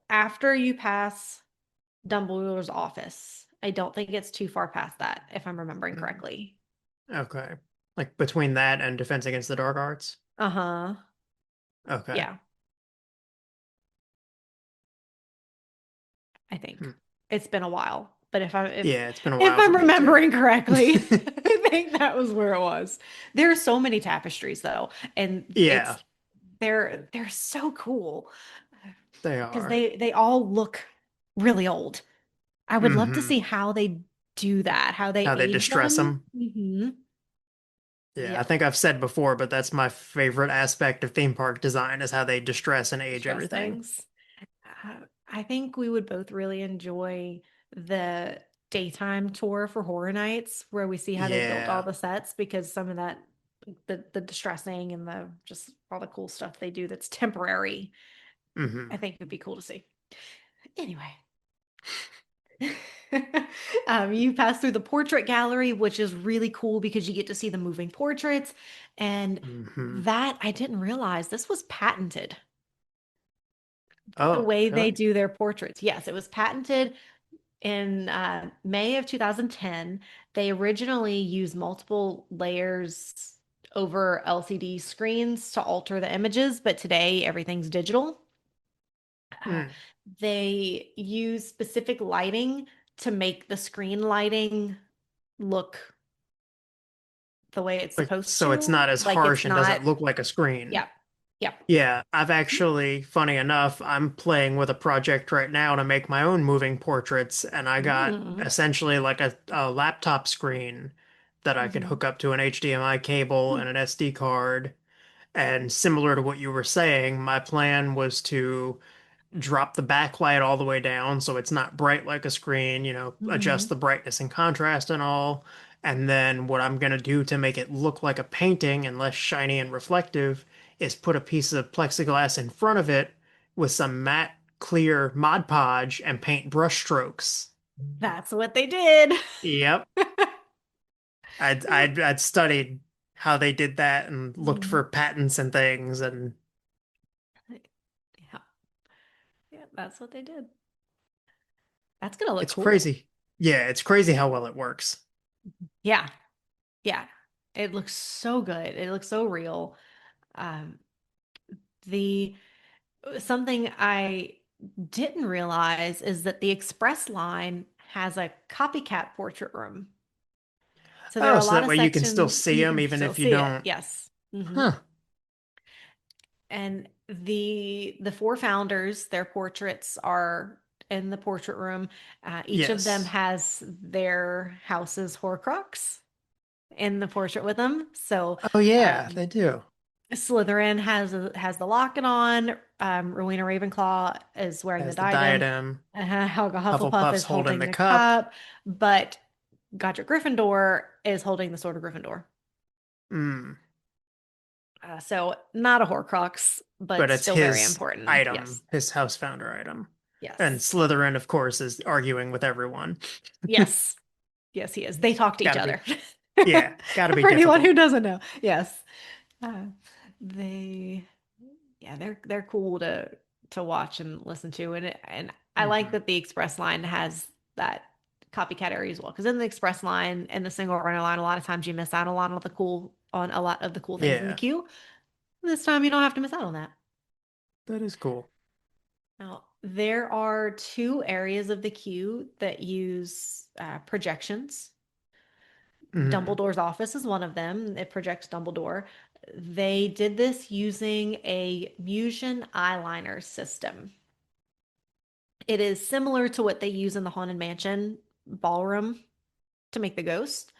after you pass Dumbledore's office. I don't think it's too far past that, if I'm remembering Mm. correctly. Okay. Like between that and Defense Against the Dark Arts? Uh-huh. Okay. Yeah, I Hmm. think. It's been a while, but Yeah, it's been a if while for I'm me too. remembering correctly, I think that was where it was. There are so many tapestries though, and Yeah, they're so cool they because are. they all look really old. I would love to Hmm. see how they do that, how they How they age distress them. them. Yeah, I Yeah, think I've said before, but that's my favorite aspect of theme park design is how they distress and age distress everything. things. I think we would both really enjoy the daytime tour for Horror Nights where we see how they built all Yeah. the sets because some of that the distressing and the just all the cool stuff they do that's temporary, I Hmm. think would be cool to see. Anyway, you pass through the portrait gallery, which is really cool because you get to see the moving portraits. And Hmm. that I didn't realize this was patented. The Oh, way they really? do their portraits. Yes, it was patented in May of 2010. They originally used multiple layers over LCD screens to alter the images, but today everything's digital. Uh, Hmm. they use specific lighting to make the screen lighting look the way it's Like, supposed so it's to. not as Like it's harsh and not, doesn't look like a screen. yep, yep. Yeah, I've actually, funny enough, I'm playing with a project right now to make my own moving portraits, and I got Mm. essentially like a laptop screen that I could Mhm. hook up to an HDMI cable and an SD card. And similar to what you were saying, my plan was to drop the backlight all the way down so it's not bright like a screen, adjust Mhm. the brightness and contrast and all. And then what I'm going to do to make it look like a painting and less shiny and reflective is put a piece of plexiglass in front of it with some matte clear Mod Podge and paint brush strokes. That's what they did. Yep. I'd studied how they did that and looked Mhm. for patents and things, and Yeah, yeah, that's what they did. That's gonna look it's cool. crazy. Yeah, it's crazy how well it works. Yeah, yeah. It looks so good. It looks so real. Um, the something I didn't realize is that the express line has a copycat portrait room. So there are Oh, a so lot that of way you can still sections see you them can even still if you see it. don't. Yes. Huh. And the four founders, their portraits are in the portrait room. Each of them Yes. has their house's Horcrux in the portrait with them. So Oh yeah, um, they do. Slytherin has the locket on. Rowena Ravenclaw is wearing the Has the diadem. diadem. Helga Hufflepuff Hufflepuff's is holding holding the the cup. cup, but Godric Gryffindor is holding the sword of Gryffindor. Mm. So not a Horcrux, But but it's still very his important. item, Yes. his house founder item. And Yes. Slytherin, of course, is arguing with everyone. Yes. Yes, he is. They talk to each Gotta other. be, yeah, gotta be For anyone who difficult. doesn't know. Yes. Uh, they yeah, they're cool to watch and listen to. And I like Hmm. that the express line has that copycat area as well. Because in the express line and the single runner line, a lot of times you miss out on a lot of the cool things in the Yeah, queue. This time you don't have to miss out on that. that is cool. Now, there are two areas of the queue that use projections. Hmm. Dumbledore's office is one of them. It projects Dumbledore. They did this using a Musion eyeliner system. It is similar to what they use in the Haunted Mansion ballroom to make the ghost.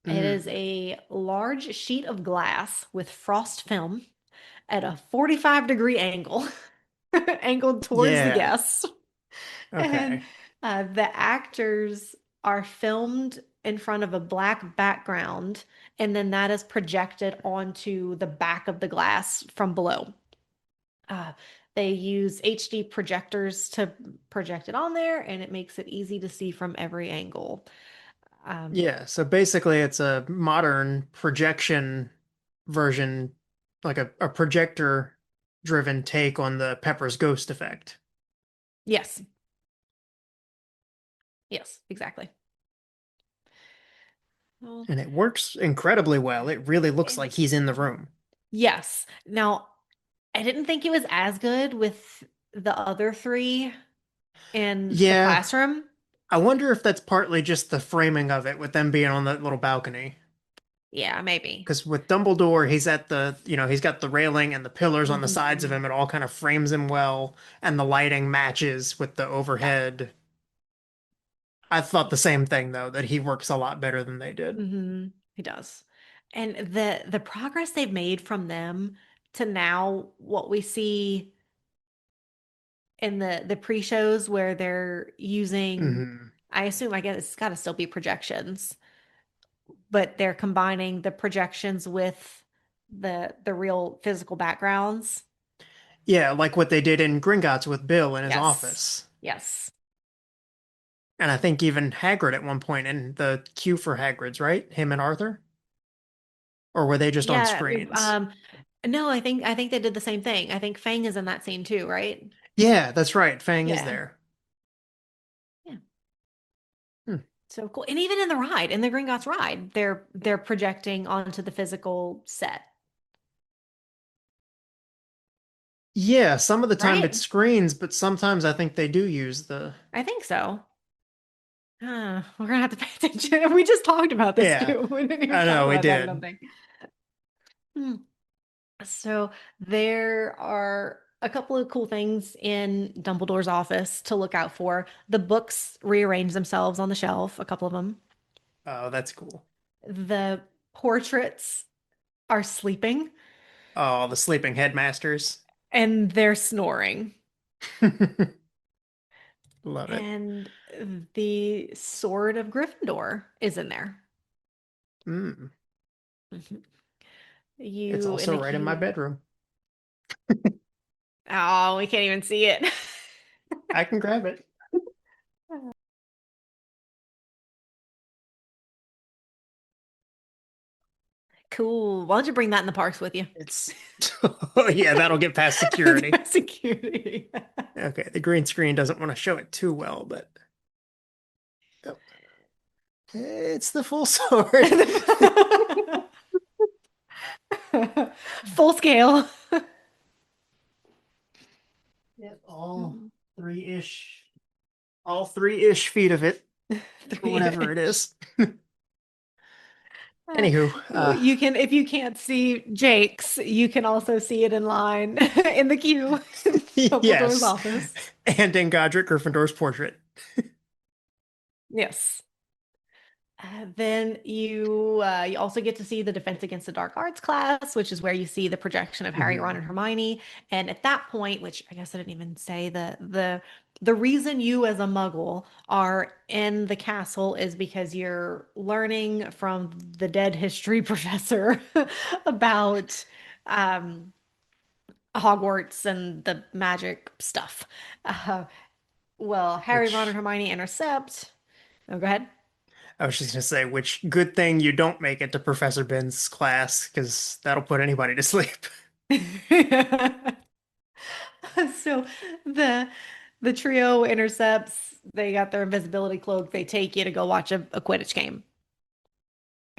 It is Mm. a large sheet of glass with frost film at a 45-degree angle, angled towards the Yeah. guests. And Okay. the actors are filmed in front of a black background, and then that is projected onto the back of the glass from below. Uh, they use HD projectors to project it on there, and it makes it easy to see from every angle. Um, Yeah. So basically, it's a modern projection version, like a projector driven take on the Pepper's Ghost effect. yes, yes, exactly. Well, And it works incredibly well. It really looks and like he's in the room. yes. Now, I didn't think it was as good with the other three in the Yeah. classroom. I wonder if that's partly just the framing of it with them being on that little balcony. Yeah, maybe. Because with Dumbledore, he's at he's got the railing and the pillars on the sides of Hmm. him. It all kind of frames him well, and the lighting matches with the Yeah. overhead. I thought the same thing, though, that he works a lot better than they did. He does. And the progress they've made from them to now what we see in the pre-shows where they're using, Hmm. I assume, I guess it's got to still be projections, but they're combining the projections with the real physical backgrounds. Yeah, like what they did in Gringotts with Bill in his Yes. office. Yes. And I think even Hagrid at one point in the queue for Hagrid's, right? Him and Arthur? Or were they just on Yeah. screens? No, I think they did the same thing. I think Fang is in that scene too, right? Yeah, that's right. Fang is Yeah. there. Yeah. Hmm. So cool. And even in the ride, in the Gringotts ride, they're projecting onto the physical set, Yeah, some of the time it's right? screens, but sometimes I think they do use the. I think so. We're gonna have to pay attention. We just talked about this Yeah, too. We didn't even I talk know we about that, I don't did. think. Hmm. So there are a couple of cool things in Dumbledore's office to look out for. The books rearrange themselves on the shelf, a couple of them. Oh, that's cool. The portraits are sleeping Oh, the sleeping headmasters. and they're snoring. Love it. And the Sword of Gryffindor is in there. Mm. Mhm. It's You in also the right in my queue. bedroom. Oh, we can't even see it. I can grab it. Cool. Why don't you bring that in the parks with you? It's oh yeah, that'll get past security. Security. Okay, the green screen doesn't want to show it too well, but oh, it's the full sword. Full scale. Yep, three-ish, all three-ish feet of it, or whatever it Three-ish. is. Anywho, You can, if you can't see Jake's, you can also see it in line in the queue in Dumbledore's yes, office. and in Godric Gryffindor's portrait. Yes. Then you also get to see the Defense Against the Dark Arts class, which is where you see the projection of Harry, Ron, Mhm. and Hermione. And at that point, which I guess I didn't even say, the reason you as a Muggle are in the castle is because you're learning from the dead history professor about um, Hogwarts and the magic stuff. Uh, well, Harry, Ron, and Which Hermione intercept. Oh, go ahead. I was just gonna say, which good thing you don't make it to Professor Bin's class, because that'll put anybody to sleep. So the the trio intercepts, they got their invisibility cloak, they take you to go watch a Quidditch game.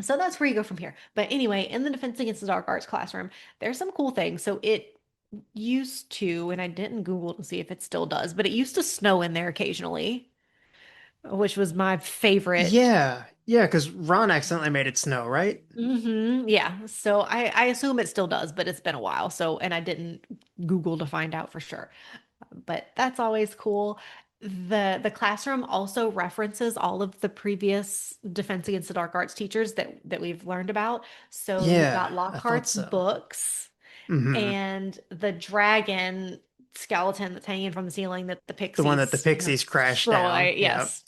So that's where you go from here. But anyway, in the Defense Against the Dark Arts classroom, there's some cool things. So it used to, and I didn't Google to see if it still does, but it used to snow in there occasionally, which was my favorite. Yeah, because Ron accidentally made it snow, right? Yeah. So I assume it still does, but it's been a while. So, and I didn't Google to find out for sure. But that's always cool. The classroom also references all of the previous Defense Against the Dark Arts teachers that we've learned about. So you've Yeah, got I thought Lockhart's so. books Hmm. and the dragon skeleton that's hanging from the ceiling that the The one that the pixies, Pixies crashed down. destroy. Yep. Yes.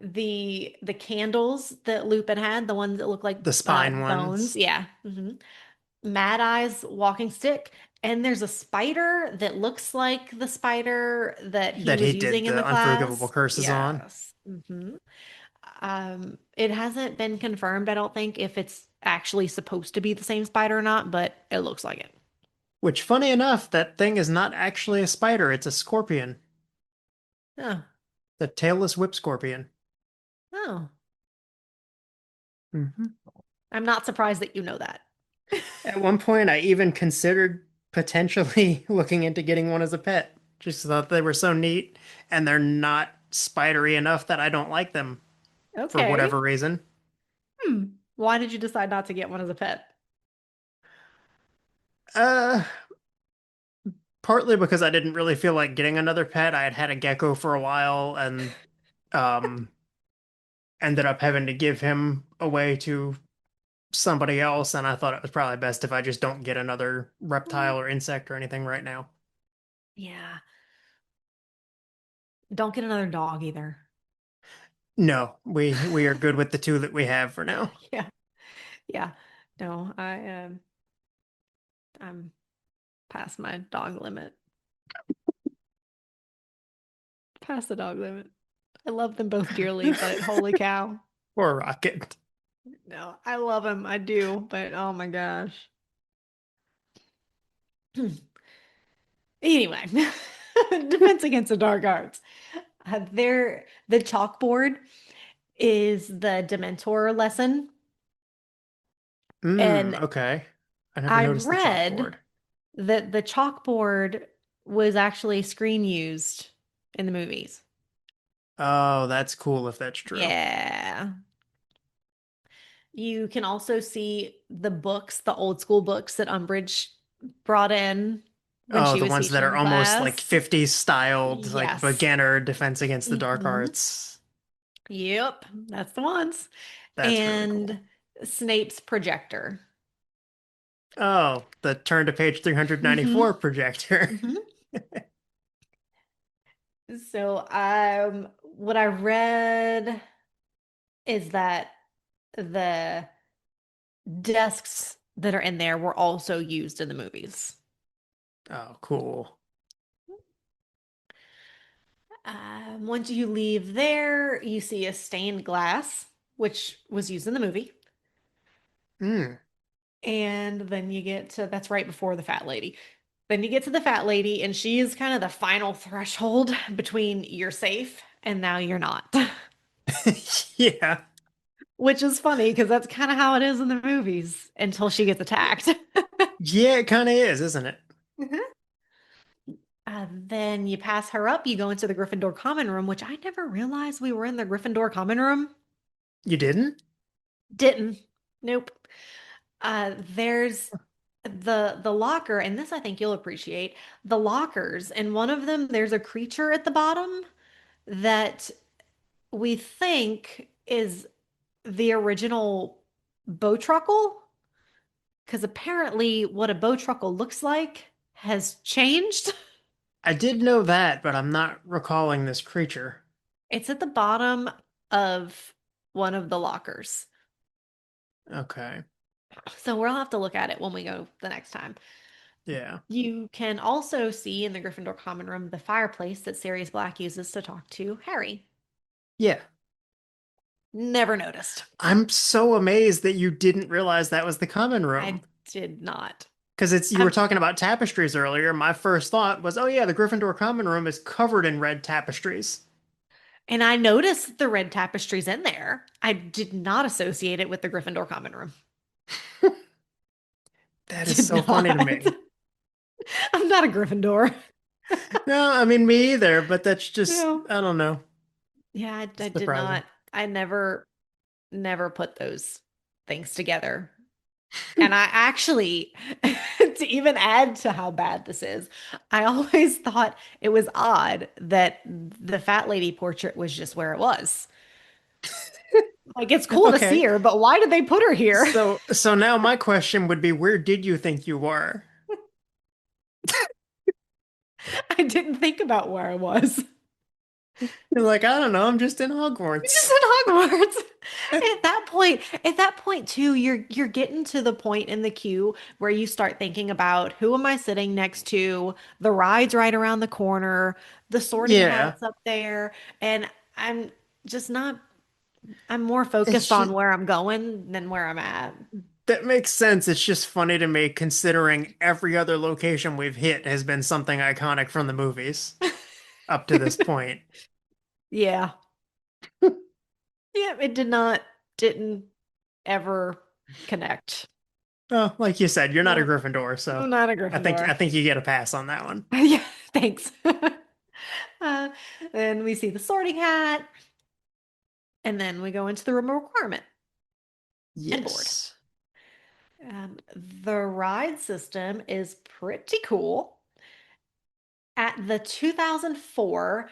The candles that Lupin had, the ones that look like The spine bones. ones Yeah. Mad Eye's walking stick, and there's a spider that looks like the spider that he that was he did using in the the unforgivable class. curses on. Yes. It hasn't been confirmed, I don't think, if it's actually supposed to be the same spider or not, but it looks like it. Which, funny enough, that thing is not actually a spider, it's a scorpion. Oh, The tailless whip scorpion. oh. Hmm. I'm not surprised that you know that. At one point, I even considered potentially looking into getting one as a pet. Just thought they were so neat, and they're not spidery enough that I don't like them for Okay. whatever reason. Hmm. Why did you decide not to get one as a pet? Uh, Partly because I didn't really feel like getting another pet. I had had a gecko for a while and um ended up having to give him away to somebody else, and I thought it was probably best if I just don't get another Mm, reptile or insect or anything right now. yeah. Don't get another dog either. No, we are good with the two that we have for now. Yeah. Yeah. No, I'm past my dog limit. Past the dog limit. I love them both dearly, but holy cow. Or Rocket. No, I love him. I do, but oh my gosh. Anyway, Defense Against the Dark Arts. The chalkboard is the Dementor lesson, and Okay. I never I noticed the read chalkboard. that the chalkboard was actually screen used in the movies. Oh, that's cool if that's true. Yeah. You can also see the books, the old school books that Umbridge brought in when Oh, she the was ones that teaching are the almost like class. 50s styled, like Yes. beginner defense against the dark Hmm. arts. Yep, that's the ones. That's really And cool. Snape's projector. Oh, the turn to page Hmm. 394 projector. Hmm. So, what I read is that the desks that are in there were also used in the movies. Oh, cool. Once you leave there, you see a stained glass, which was used in the movie. Mm. And then you get to that's right before the fat lady. Then you get to the fat lady, and she is kind of the final threshold between you're safe and now you're not. Yeah. Which is funny because that's kind of how it is in the movies until she gets attacked. Yeah, it kind of is, isn't it? Mhm. Then you pass her up, you go into the Gryffindor common room, which I never realized we were in the Gryffindor common room. You didn't? Didn't. Nope. There's the locker, and this I think you'll appreciate. The lockers, and one of them, there's a creature at the bottom that we think is the original Bowtruckle, because apparently what a Bowtruckle looks like has changed. I did know that, but I'm not recalling this creature. It's at the bottom of one of the lockers. Okay. So we'll have to look at it when we go the next time. Yeah. You can also see in the Gryffindor common room the fireplace that Sirius Black uses to talk to Harry. Yeah. Never noticed. I'm so amazed that you didn't realize that was the common room. I did not. Because it's you were Um, talking about tapestries earlier. My first thought was, oh yeah, the Gryffindor common room is covered in red tapestries. and I noticed the red tapestries in there. I did not associate it with the Gryffindor common room. That is Did so funny to not. me. I'm not a Gryffindor. No, I mean me either, but that's just No. I don't know. Yeah, I did Surprising. not. I never put those things together. And I actually, to even add to how bad this is, I always thought it was odd that the fat lady portrait was just where it was. Like, it's cool to see Okay. her, but why did they put her here? So now my question would be, where did you think you were? I didn't think about where I was. You're like, I don't know, I'm just in Just Hogwarts. in Hogwarts. At that point too, you're getting to the point in the queue where you start thinking about who am I sitting next to? The ride's right around the corner, the sorting Yeah. hat's up there, and I'm just not I'm more It's focused just on where I'm going than where I'm at. that makes sense. It's just funny to me considering every other location we've hit has been something iconic from the movies up to this point. Yeah. Yeah, it didn't ever connect. Well, like you said, you're not a No, Gryffindor, so I'm not a I Gryffindor. think you get a pass on that one. Yeah, thanks. Uh, then we see the sorting hat, and then we go into the room of requirement and board. Yes. The ride system is pretty cool. At the 2004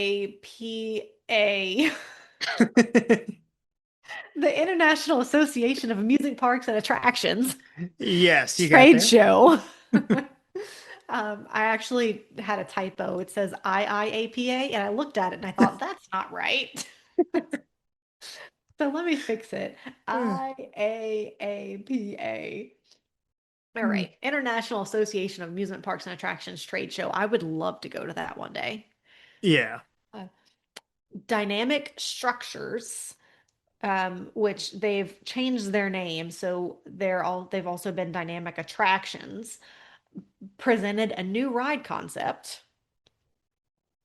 IAAPA, the International Association of Amusement Parks and Attractions Yes, you got trade there. show. I actually had a typo. It says IIAPA, and I looked at it and I thought, that's not right. So let me fix it. IAAPA. All right. International Association of Amusement Parks and Attractions trade show. I would love to go to that one day. Yeah. Uh, Dynamic Structures, which they've changed their name, so they've also been Dynamic Attractions, presented a new ride concept.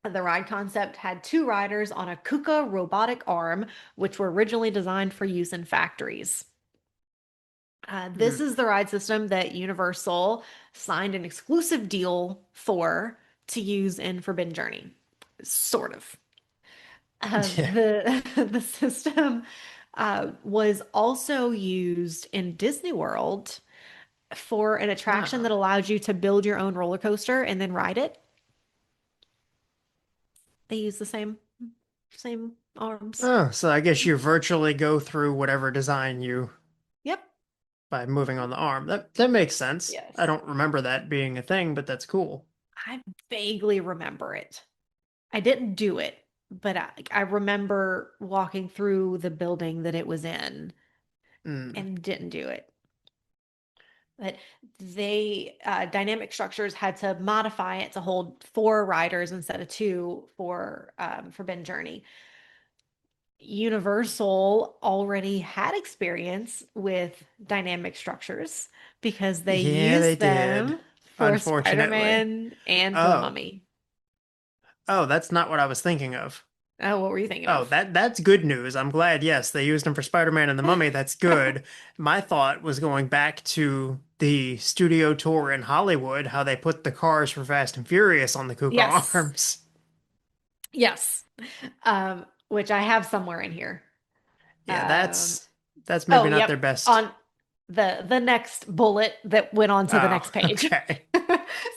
The ride concept had two riders on a KUKA robotic arm, which were originally designed for use in factories. This Mm. is the ride system that Universal signed an exclusive deal for to use in Forbidden Journey. Sort of. Yeah. The system was also used in Disney World for an attraction Ah. that allowed you to build your own roller coaster and then ride it. They use the same arms. Oh, so I guess you virtually go through whatever design you Yep. by moving on the arm. That makes sense. I Yes. don't remember that being a thing, but that's cool. I vaguely remember it. I didn't do it, but I remember walking through the building that it was in Mm. and didn't do it. But they dynamic structures had to modify it to hold four riders instead of two for Forbidden Journey. Universal already had experience with dynamic structures because they Yeah, they used did. them for Unfortunately. Spider-Man and for the Oh. Mummy. Oh, that's not what I was thinking of. Oh, what were you thinking Oh, of? that's good news. I'm glad, yes, they used them for Spider-Man and the Mummy. That's good. My thought was going back to the studio tour in Hollywood, how they put the cars for Fast and Furious on the Kuka Yes. arms. Yes. Which I have somewhere in here. Yeah, Um, that's oh, maybe not their yep. best. On the next bullet that went on to the Oh, next page. okay.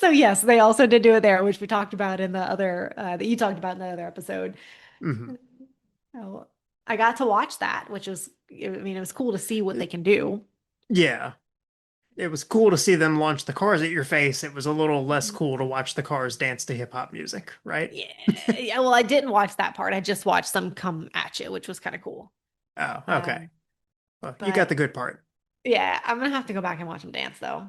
So yes, they also did do it there, which we talked about in the other that you talked about in the other episode. Mhm. Oh, I got to watch that, which was, I mean, it was cool to see what they can do. Yeah, it was cool to see them launch the cars at your face. It was a little less Mhm. cool to watch the cars dance to hip hop music, right? Yeah, yeah. Well, I didn't watch that part. I just watched them come at you, which was kind of cool. Oh, okay. Um, Well, you got the but good part. yeah, I'm gonna have to go back and watch them dance though.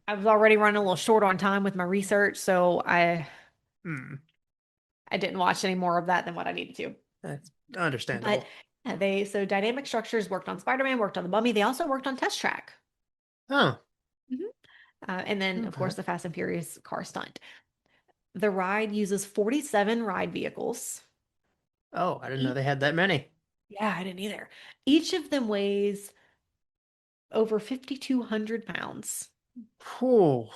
I was already running a little short on time with my research, so Hmm, I didn't watch any more of that than what I needed to. that's But understandable. so Dynamic Structures worked on Spider-Man, worked on the Mummy. They also worked on Test Track. Oh, Mhm. And then, of okay. course, the Fast and Furious car stunt. The ride uses 47 ride vehicles. Oh, I didn't know Each, they had that many. yeah, I didn't either. Each of them weighs over 5,200 pounds. Whew.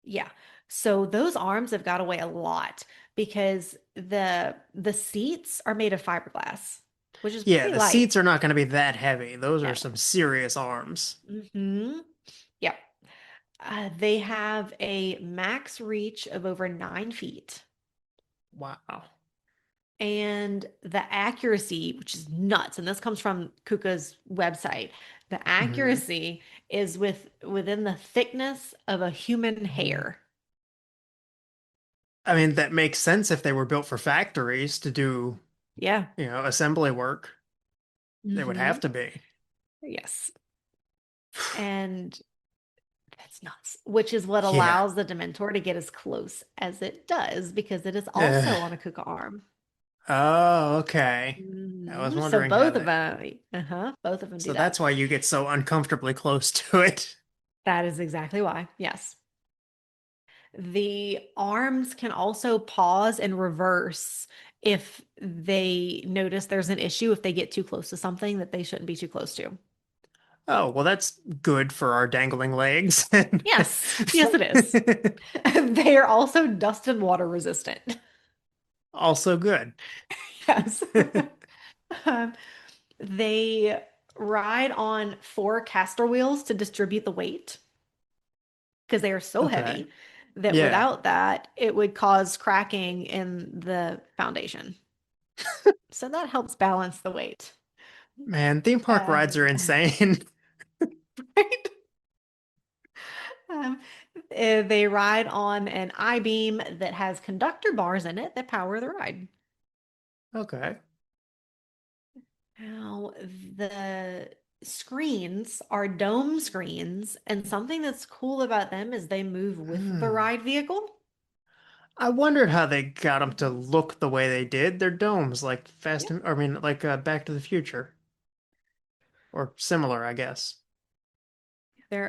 Yeah. So those arms have got to weigh a lot because the seats are made of fiberglass, which is Yeah, pretty the light. seats are not going to be that heavy. Those are No. some serious arms. Hmm. Yep. They have a max reach of over 9 feet. Wow. And the accuracy, which is nuts, and this comes from Kuka's website, the Hmm. accuracy is within the thickness of a human hair. I mean, that makes sense if they were built for factories to do, Yeah. assembly work. They would Hmm. have to be. Yes. And that's nuts, which is what Yeah. allows the Dementor to get as close as it does because it is Ugh. also on a Kuka arm. Oh, okay. I was So wondering how both of that. them, both of them do So that. that's why you get so uncomfortably close to it. That is exactly why. Yes. The arms can also pause and reverse if they notice there's an issue, if they get too close to something that they shouldn't be too close to. Oh, well, that's good for our dangling legs. Yes, yes, it is. They are also dust and water resistant. Also good. Yes. Um, they ride on four caster wheels to distribute the weight because they are so Okay. heavy that Yeah. without that, it would cause cracking in the foundation. So that helps balance the weight. Man, theme park rides Um, are insane. right? Um, they ride on an I-beam that has conductor bars in it that power the ride. Okay. Now, the screens are dome screens, and something that's cool about them is they move with the Hmm. ride vehicle. I wondered how they got them to look the way they did. They're domes, like Yeah. I mean, like Back to the Future, or similar, I guess.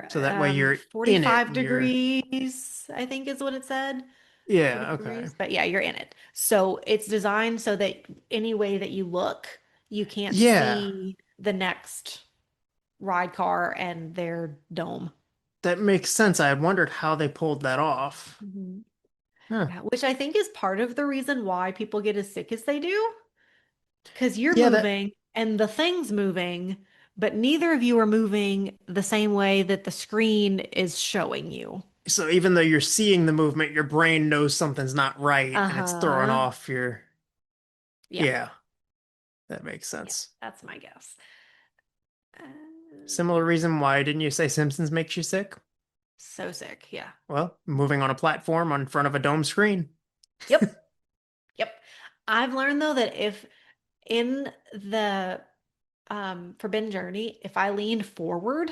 So They're that way you're in it 45 and you're, degrees, I think is what it said. yeah, 45 okay. degrees, but yeah, you're in it. So it's designed so that any way that you look, you can't Yeah, see the next ride car and their dome. that makes sense. I had wondered how they pulled that off. Mhm. Huh. Yeah, which I think is part of the reason why people get as sick as they do, because you're Yeah, that moving and the thing's moving, but neither of you are moving the same way that the screen is showing you. so even though you're seeing the movement, your brain knows something's not right and it's throwing Uh-huh. off your, Yeah. yeah, that makes Yeah, sense. that's my guess. Similar reason why didn't you say Simpsons makes you sick? So sick. Yeah. Well, moving on a platform on front of a dome screen. Yep. Yep. I've learned though that if in the Forbidden Journey, if I lean forward,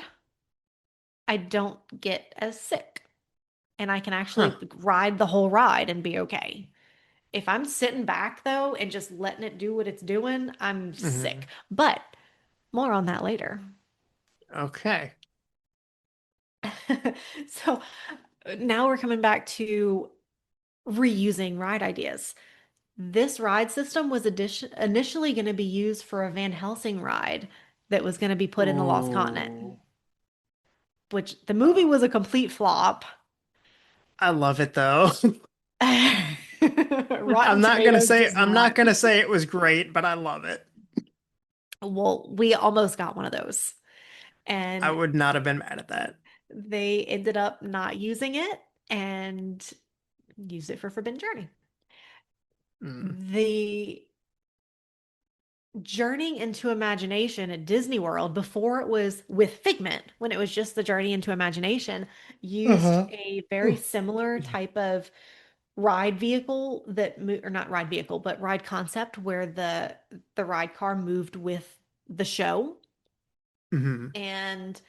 I don't get as sick and I can Huh. actually ride the whole ride and be okay. If I'm sitting back though and just letting it do what it's doing, I'm sick. Hmm. But more on that later. Okay. So now we're coming back to reusing ride ideas. This ride system was initially going to be used for a Van Helsing ride that was going to be put in the Lost Continent, Ooh. which the movie was a complete flop. I love it though. Rotten Tomatoes does I'm not not. gonna say it was great, but I love it. Well, we almost got one of those. I And would not have been mad at that. they ended up not using it and used it for Forbidden Journey. Mm. The Journey into Imagination at Disney World, before it was with Figment, when it was just the Journey into Imagination, used Uh-huh. a very Ooh. similar type of ride vehicle or not ride vehicle, but ride concept where the ride car moved with the show. Hmm. And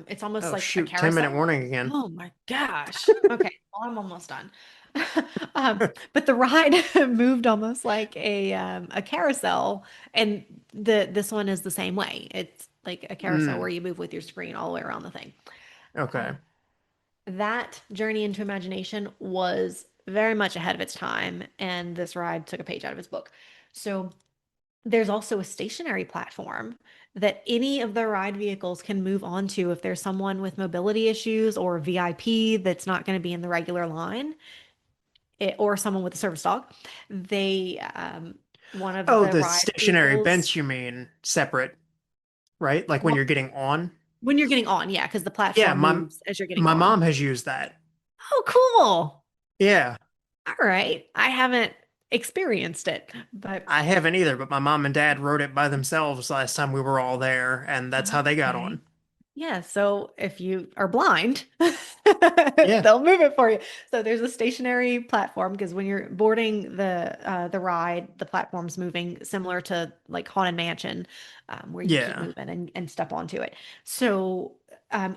it's almost Oh like a shoot, 10-minute carousel. warning again. Oh my gosh. Okay, well, I'm almost done. Um, but the ride moved almost like a carousel, and this one is the same way. It's like a carousel where Mm. you move with your screen all the way around the thing. Uh, Okay. that Journey into Imagination was very much ahead of its time, and this ride took a page out of its book. So there's also a stationary platform that any of the ride vehicles can move onto if there's someone with mobility issues or VIP that's not going to be in the regular line, or someone with a service dog. They, one of Oh, the the ride stationary vehicles, bench you mean separate, right? Like when well, you're getting on? when you're getting on, yeah, because the Yeah, platform my moves as you're getting my on. mom has used that. Oh, cool. Yeah. All right. I haven't experienced it, but I haven't either, but my mom and dad rode it by themselves last time we were all there, and that's how they got okay. on. Yeah, so if you are blind, Yeah. they'll move it for you. So there's a stationary platform because when you're boarding the ride, the platform's moving similar to like Haunted Mansion, where you keep Yeah. moving and step onto it. So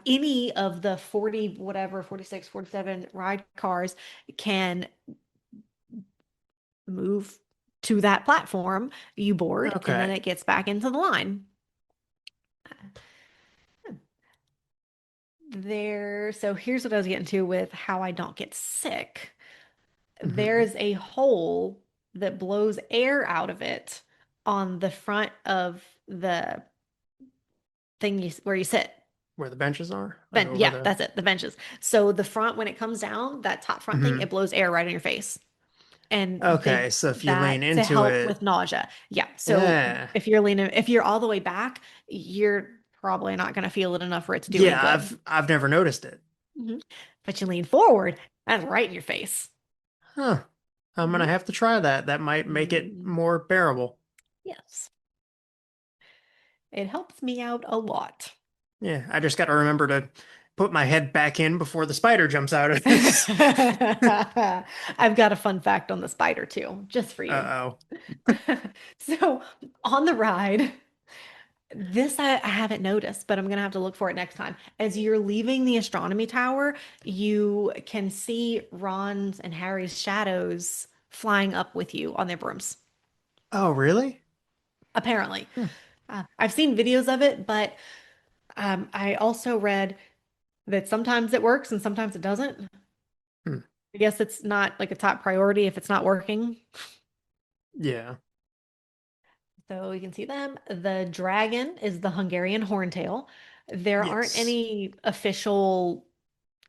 any of the 40 whatever 46, 47 ride cars can move to that platform. You board, and then Okay. it gets back into the line. So here's what I was getting to with how I don't get sick. Hmm. There's a hole that blows air out of it on the front of the thing where you sit. Where the benches are, like over Yeah, the. that's it, the benches. So the front, when it comes down, that top front thing, Hmm. it blows air right in your face. And Okay, so if you lean that to into help it, with nausea. Yeah. So yeah, if you're all the way back, you're probably not going to feel it enough for it to do any yeah, good. I've never noticed it. Mhm. But you lean forward, that's right in your face. Huh. I'm gonna Mhm. have to try that. That might make it Mm, more bearable. yes. It helps me out a lot. Yeah, I just got to remember to put my head back in before the spider jumps out of this. I've got a fun fact on the spider too, just for you. Uh-oh. So on the ride, this I haven't noticed, but I'm gonna have to look for it next time. As you're leaving the astronomy tower, you can see Ron's and Harry's shadows flying up with you on their brooms, Oh, really? apparently. Hmm. I've seen videos of it, but I also read that sometimes it works and sometimes it doesn't. Hmm. I guess it's not like a top priority if it's not working. Yeah. So you can see them. The dragon is the Hungarian horntail. There aren't Yes. any official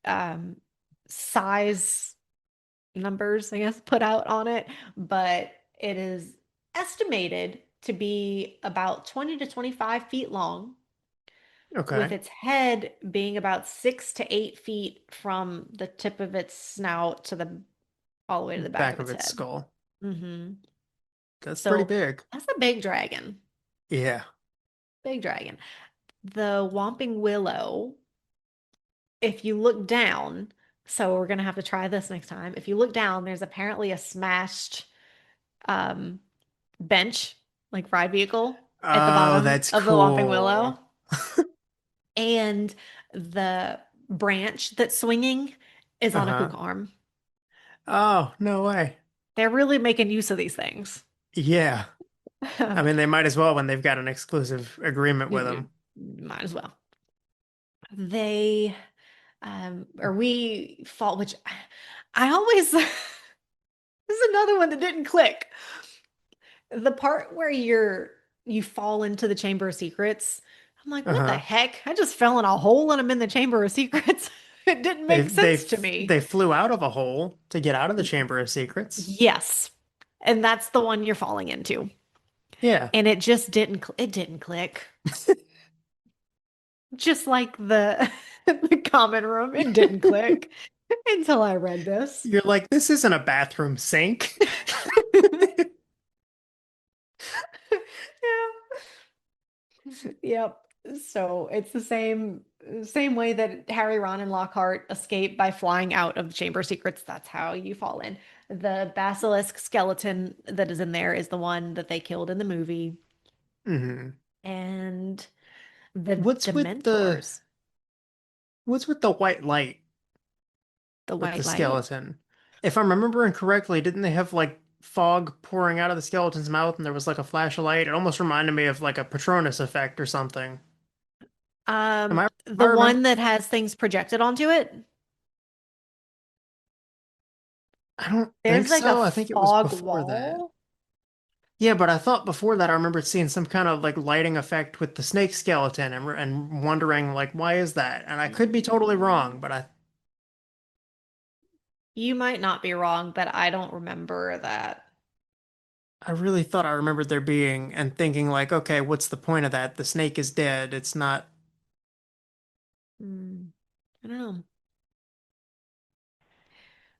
um, size numbers, I guess, put out on it, but it is estimated to be about 20 to 25 feet long, with Okay. its head being about 6 to 8 feet from the tip of its snout to the all the way to the back Back of of its its head. skull. That's pretty So big. that's a big dragon. Yeah. Big dragon. The Whomping Willow, if you look down, so we're gonna have to try this next time. If you look down, there's apparently a smashed um, bench, like ride vehicle, at the Oh, bottom that's of the Whomping cool. Willow. And the branch that's swinging is on a Uh-huh. kook arm. Oh, no way. They're really making use of these things. Yeah. I Um, mean, they might as well when they've got an exclusive agreement with you them. might as well. They or we fall, which I always this is another one that didn't click. The part where you fall into the Chamber of Secrets. I'm like, what the Uh-huh. heck? I just fell in a hole and I'm in the Chamber of Secrets. It didn't They make they sense to f- me. they flew out of a hole to get out of the Chamber of Secrets. Yes. And that's the one you're falling into. Yeah. And it just it didn't click. Just like the the common room, it didn't click until I read this. You're like, this isn't a bathroom sink. Yeah. Yep. So it's the same way that Harry, Ron, and Lockhart escape by flying out of the Chamber of Secrets. That's how you fall in. The basilisk skeleton that is in there is the one that they killed in the movie. hmm And the What's with the Dementors, what's with the white light the with the white light. skeleton? If I'm remembering correctly, didn't they have like fog pouring out of the skeleton's mouth and there was like a flash of light? It almost reminded me of like a Patronus effect or something. Am I The remember? one that has things projected onto it. I don't think There's like a so. I think it was fog before that. wall. Yeah, but I thought before that I remember seeing some kind of like lighting effect with the snake skeleton and wondering like why is that? And I could be totally wrong, but You might not be wrong, but I don't remember that. I really thought I remembered there being and thinking like, okay, what's the point of that? The snake is dead. It's not. Hmm. I don't know.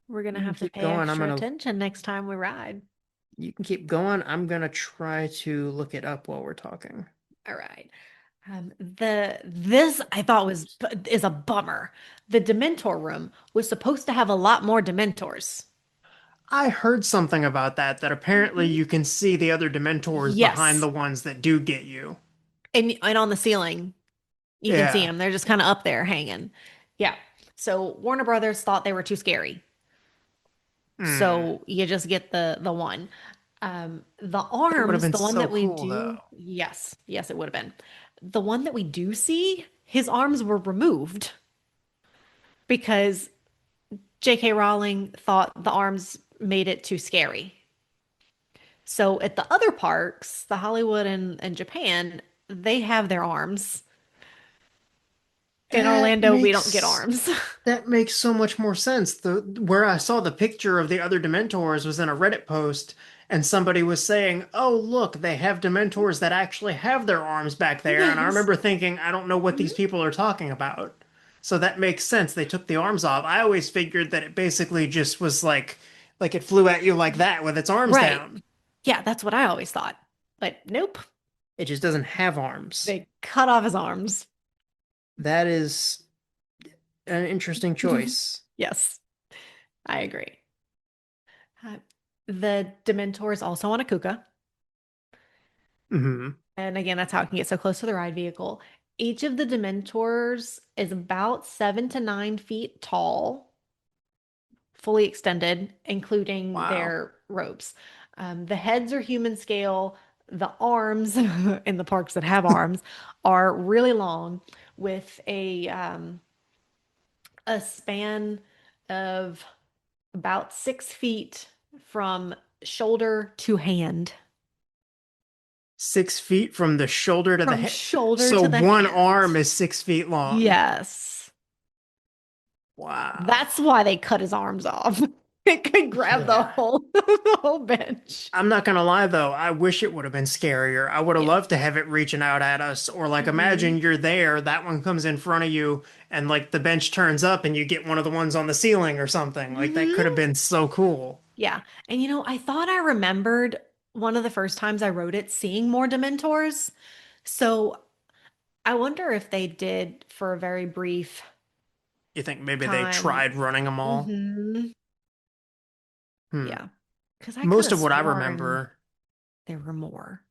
We're gonna You can have to keep pay going. extra attention next time we ride. You can keep going. I'm gonna try to look it up while we're talking. All right. The this I thought was is a bummer. The Dementor room was supposed to have a lot more Dementors. I heard something about that, that apparently Mhm. you can see the other Dementors behind Yes. the ones that do get you. And on the ceiling, you can see Yeah. them. They're just kind of up there hanging. Yeah. So Warner Brothers thought they were too scary. Hmm. So you just get the one. The That would have arms, been the one so that we cool, though. do, yes, yes, it would have been. The one that we do see, his arms were removed because J.K. Rowling thought the arms made it too scary. So at the other parks, the Hollywood and Japan, they have their arms. In That Orlando, we don't get makes arms. that makes so much more sense. The where I saw the picture of the other Dementors was in a Reddit post, and somebody was saying, "Oh, look, they have Dementors that actually have their arms back there." And I Yes. remember thinking, "I don't know what these Mhm. people are talking about." So that makes sense. They took the arms off. I always figured that it basically just was like it flew at you like that with its arms Right. down. Yeah, that's what I always thought. But nope, It just doesn't have arms. they cut off his arms. That is an interesting choice. Yes, I agree. Uh, the Dementor is also on a Kuka. hmm And again, that's how it can get so close to the ride vehicle. Each of the Dementors is about 7 to 9 feet tall, fully extended, including Wow. their robes. The heads are human scale. The arms in the parks that have arms are really long with a span of about 6 feet from shoulder to hand. 6 feet from the shoulder to the From head. shoulder So to the one arm hand. is 6 feet long. Yes. That's Wow. why they cut his arms off. It could grab the Yeah. whole the whole bench. I'm not gonna lie though, I wish it would have been scarier. I would have Yeah. loved to have it reaching out at us, or like Hmm. imagine you're there, that one comes in front of you, and like the bench turns up and you get one of the ones on the ceiling or something. Like that could have Hmm. been so cool. Yeah. And I thought I remembered one of the first times I wrote it seeing more Dementors. So I wonder if they did for a very brief You think maybe they time. tried running them all? Hmm. Hmm. Yeah. Because I could Most have of what I sworn remember, there were more.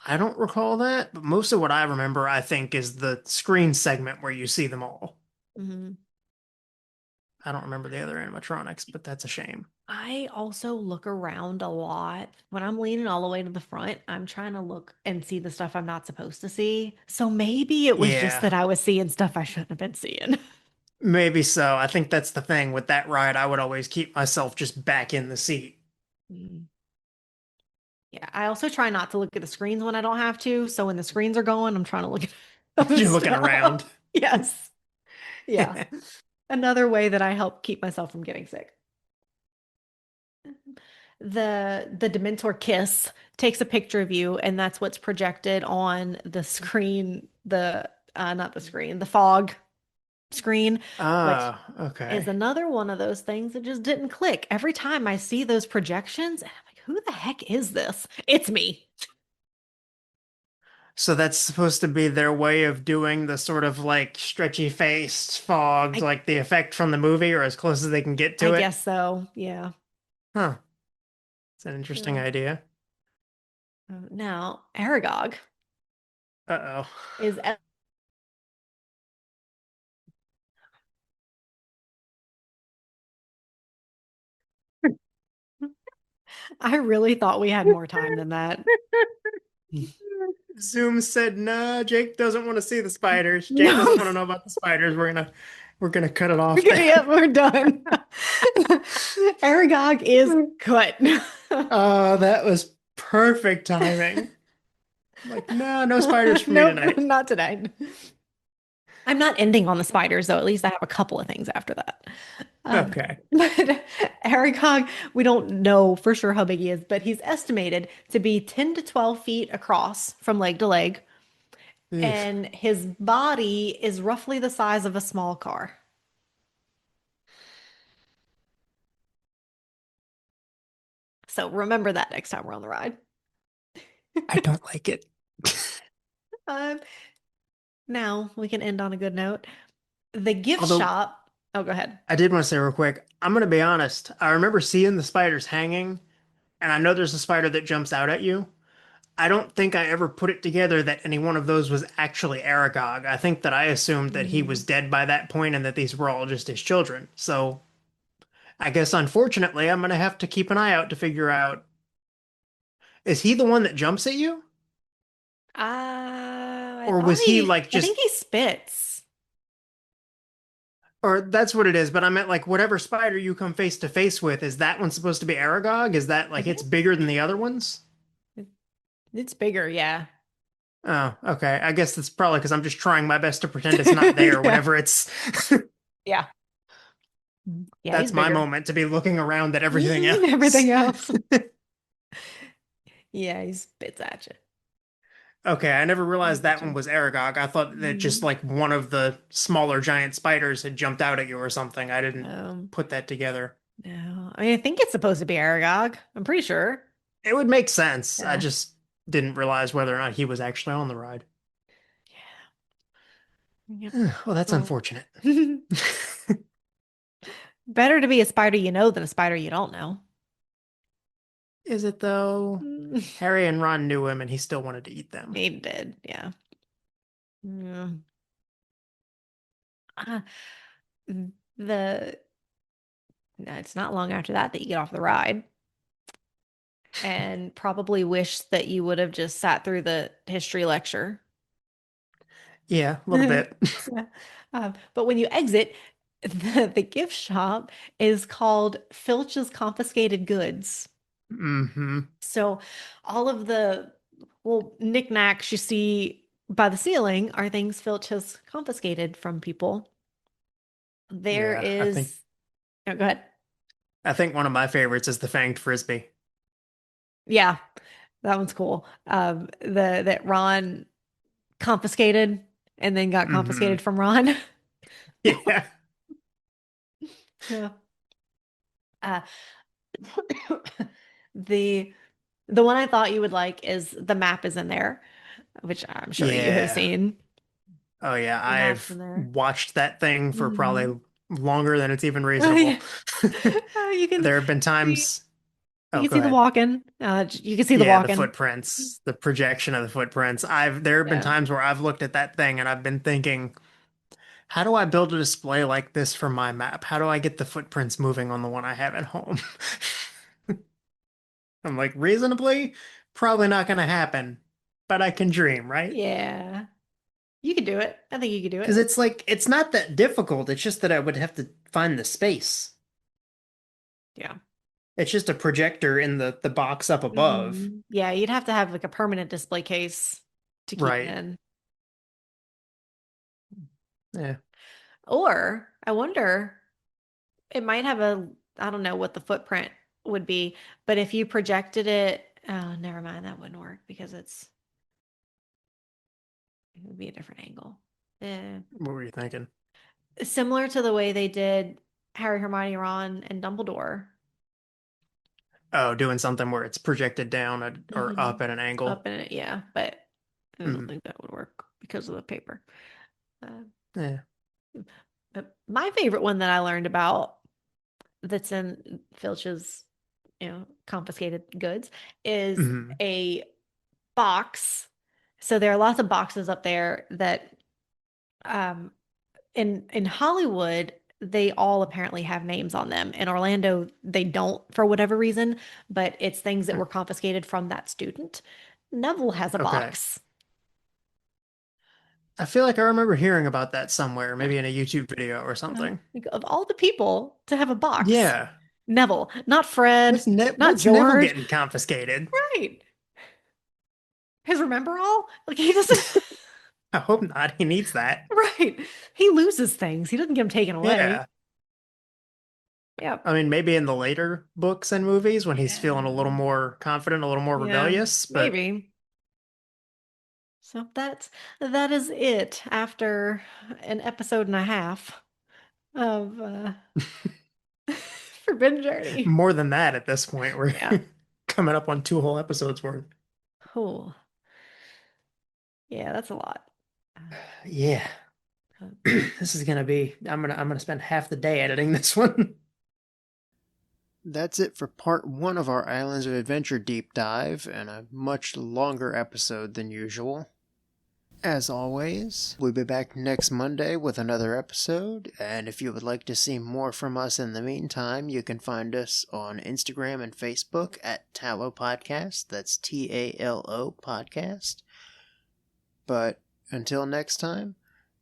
I don't recall that, but most of what I remember, I think, is the screen segment where you see them all. Hmm. I don't remember the other animatronics, but that's a shame. I also look around a lot. When I'm leaning all the way to the front, I'm trying to look and see the stuff I'm not supposed to see. So maybe it was just Yeah, that I was seeing stuff I shouldn't have been seeing. maybe so. I think that's the thing with that ride. I would always keep myself just back in the seat. Mm. Yeah, I also try not to look at the screens when I don't have to. So when the screens are going, I'm trying to look at other Just looking stuff. around. Yes. Yeah. Another way that I help keep myself from getting sick. The Dementor kiss takes a picture of you, and that's what's projected on the screen, the not the screen, the fog screen, which Ah, is okay. another one of those things that just didn't click. Every time I see those projections, and I'm like, who the heck is this? It's me. So that's supposed to be their way of doing the sort of like stretchy faced fogged, I like the effect from the movie, or as close as they can get I to it. guess so. Yeah. Huh. It's an interesting Yeah. idea. Now, Aragog Uh-oh. is I really thought we had more time than that. Zoom said, "Nah, Jake doesn't want to see the spiders. Jake doesn't No, want to know about the spiders. We're gonna cut it we're off gonna, yeah, there." we're done. Aragog is cut. That was perfect timing. Like, no, no spiders for me Nope, tonight. not today. I'm not ending on the spiders, though. At least I have a couple of things after that. Okay. But Aragog, we don't know for sure how big he is, but he's estimated to be 10 to 12 feet across from leg to leg, Ugh. and his body is roughly the size of a small car. So remember that next time we're on the ride. I don't like it. Um, Now we can end on a good note. The gift Although shop. Oh, go ahead. I did want to say real quick, I'm gonna be honest. I remember seeing the spiders hanging, and I know there's a spider that jumps out at you. I don't think I ever put it together that any one of those was actually Aragog. I think that I assumed that he was Mm. dead by that point and that these were all just his children. So I guess unfortunately, I'm gonna have to keep an eye out to figure out, is he the one that jumps at you? I Or thought was he like I think just, he spits. or that's what it is, but I meant like whatever spider you come face to face with, is that one supposed to be Aragog? Is that I like it's think bigger than the other ones? it- it's bigger, yeah. Oh, okay. I guess that's probably because I'm just trying my best to pretend it's not there Yeah. whenever it's Yeah. Yeah, he's that's my bigger. moment to be looking around at everything else. Everything else. Yeah, he spits at Okay, I never you. realized that one Gotcha. was Aragog. I thought that just Mm. like one of the smaller giant spiders had jumped out at you or something. I didn't Um, put that together. no. I mean, I think it's supposed to be Aragog. I'm pretty sure. It would make sense. I Yeah. just didn't realize whether or not he was actually on the ride. Yeah. Yep. Well, that's Well, unfortunate. better to be a spider you know than a spider you don't know. Is it though? Mm. Harry and Ron knew him and he still wanted to eat them. He did, yeah. Yeah. Uh, the no, it's not long after that that you get off the ride and probably wish that you would have just sat through the history lecture. Yeah, a little bit. Yeah. But when you exit, the gift shop is called Filch's Confiscated Goods. Hmm. So all of the knickknacks you see by the ceiling are things Filch has confiscated from people. There Yeah, is, oh, go ahead. I think one of my favorites is the fanged frisbee. Yeah, that one's cool. The that Ron confiscated and then got Hmm. confiscated from Ron. Yeah. Yeah. Uh, the the one I thought you would like is the map is in there, which I'm sure you have Yeah. seen. Oh yeah, The map's in I've there. watched that thing for Mhm. probably longer than it's even Oh, yeah. reasonable. You can There have been see times. you Oh, can go see the ahead. walking. You can see the Yeah, the walking. footprints, the projection of the footprints. There have been Yeah. times where I've looked at that thing and I've been thinking, how do I build a display like this for my map? How do I get the footprints moving on the one I have at home? I'm like, reasonably, probably not going to happen, but I can dream, right? Yeah. You could do it. I think you could do Because it. it's like, it's not that difficult. It's just that I would have to find the space. Yeah. It's just a projector in the box up above. Yeah, you'd have to have like a permanent display case to keep it Right. in. Yeah. Or I wonder, it might have a, I don't know what the footprint would be, but if you projected it, oh, never mind, that wouldn't work because it would be a different angle. Eh. What were you thinking? Similar to the way they did Harry, Hermione, Ron, and Dumbledore. Oh, doing something where it's projected down or Hmm. up at an angle. Up in it, yeah, but I don't Hmm. think that would work because of the paper. Uh, Yeah. but my favorite one that I learned about that's in Filch's, confiscated goods is Hmm. a box. So there are lots of boxes up there that um in Hollywood they all apparently have names on them. In Orlando they don't for whatever reason, but it's things that were confiscated from that student. Neville has a Okay. box. I feel like I remember hearing about that somewhere, Yeah. maybe in a YouTube video or Uh, something. like, of all the people to have a box, Yeah. Neville, not Fred, not What's Neville George. getting confiscated? Right. His remember all? Like he doesn't. I hope not. He needs that. Right. He loses things. He doesn't get them taken away. Yeah. Yep. I mean, maybe in the later books and movies when he's feeling a little Yeah. more confident, a little more Yeah. rebellious, but Maybe. So that is it after an episode and a half of Forbidden Journey. more than that at this point. We're Yeah. coming up on two whole episodes worth. Cool. Yeah, that's a lot. Yeah. Uh, This is gonna be I'm gonna spend half the day editing this one. That's it for part one of our Islands of Adventure deep dive, and a much longer episode than usual. As always, we'll be back next Monday with another episode, and if you would like to see more from us in the meantime, you can find us on Instagram and Facebook at Tallow Podcast. That's TALO Podcast. But until next time,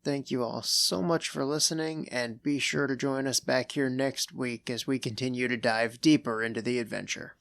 thank you all so much for listening, and be sure to join us back here next week as we continue to dive deeper into the adventure.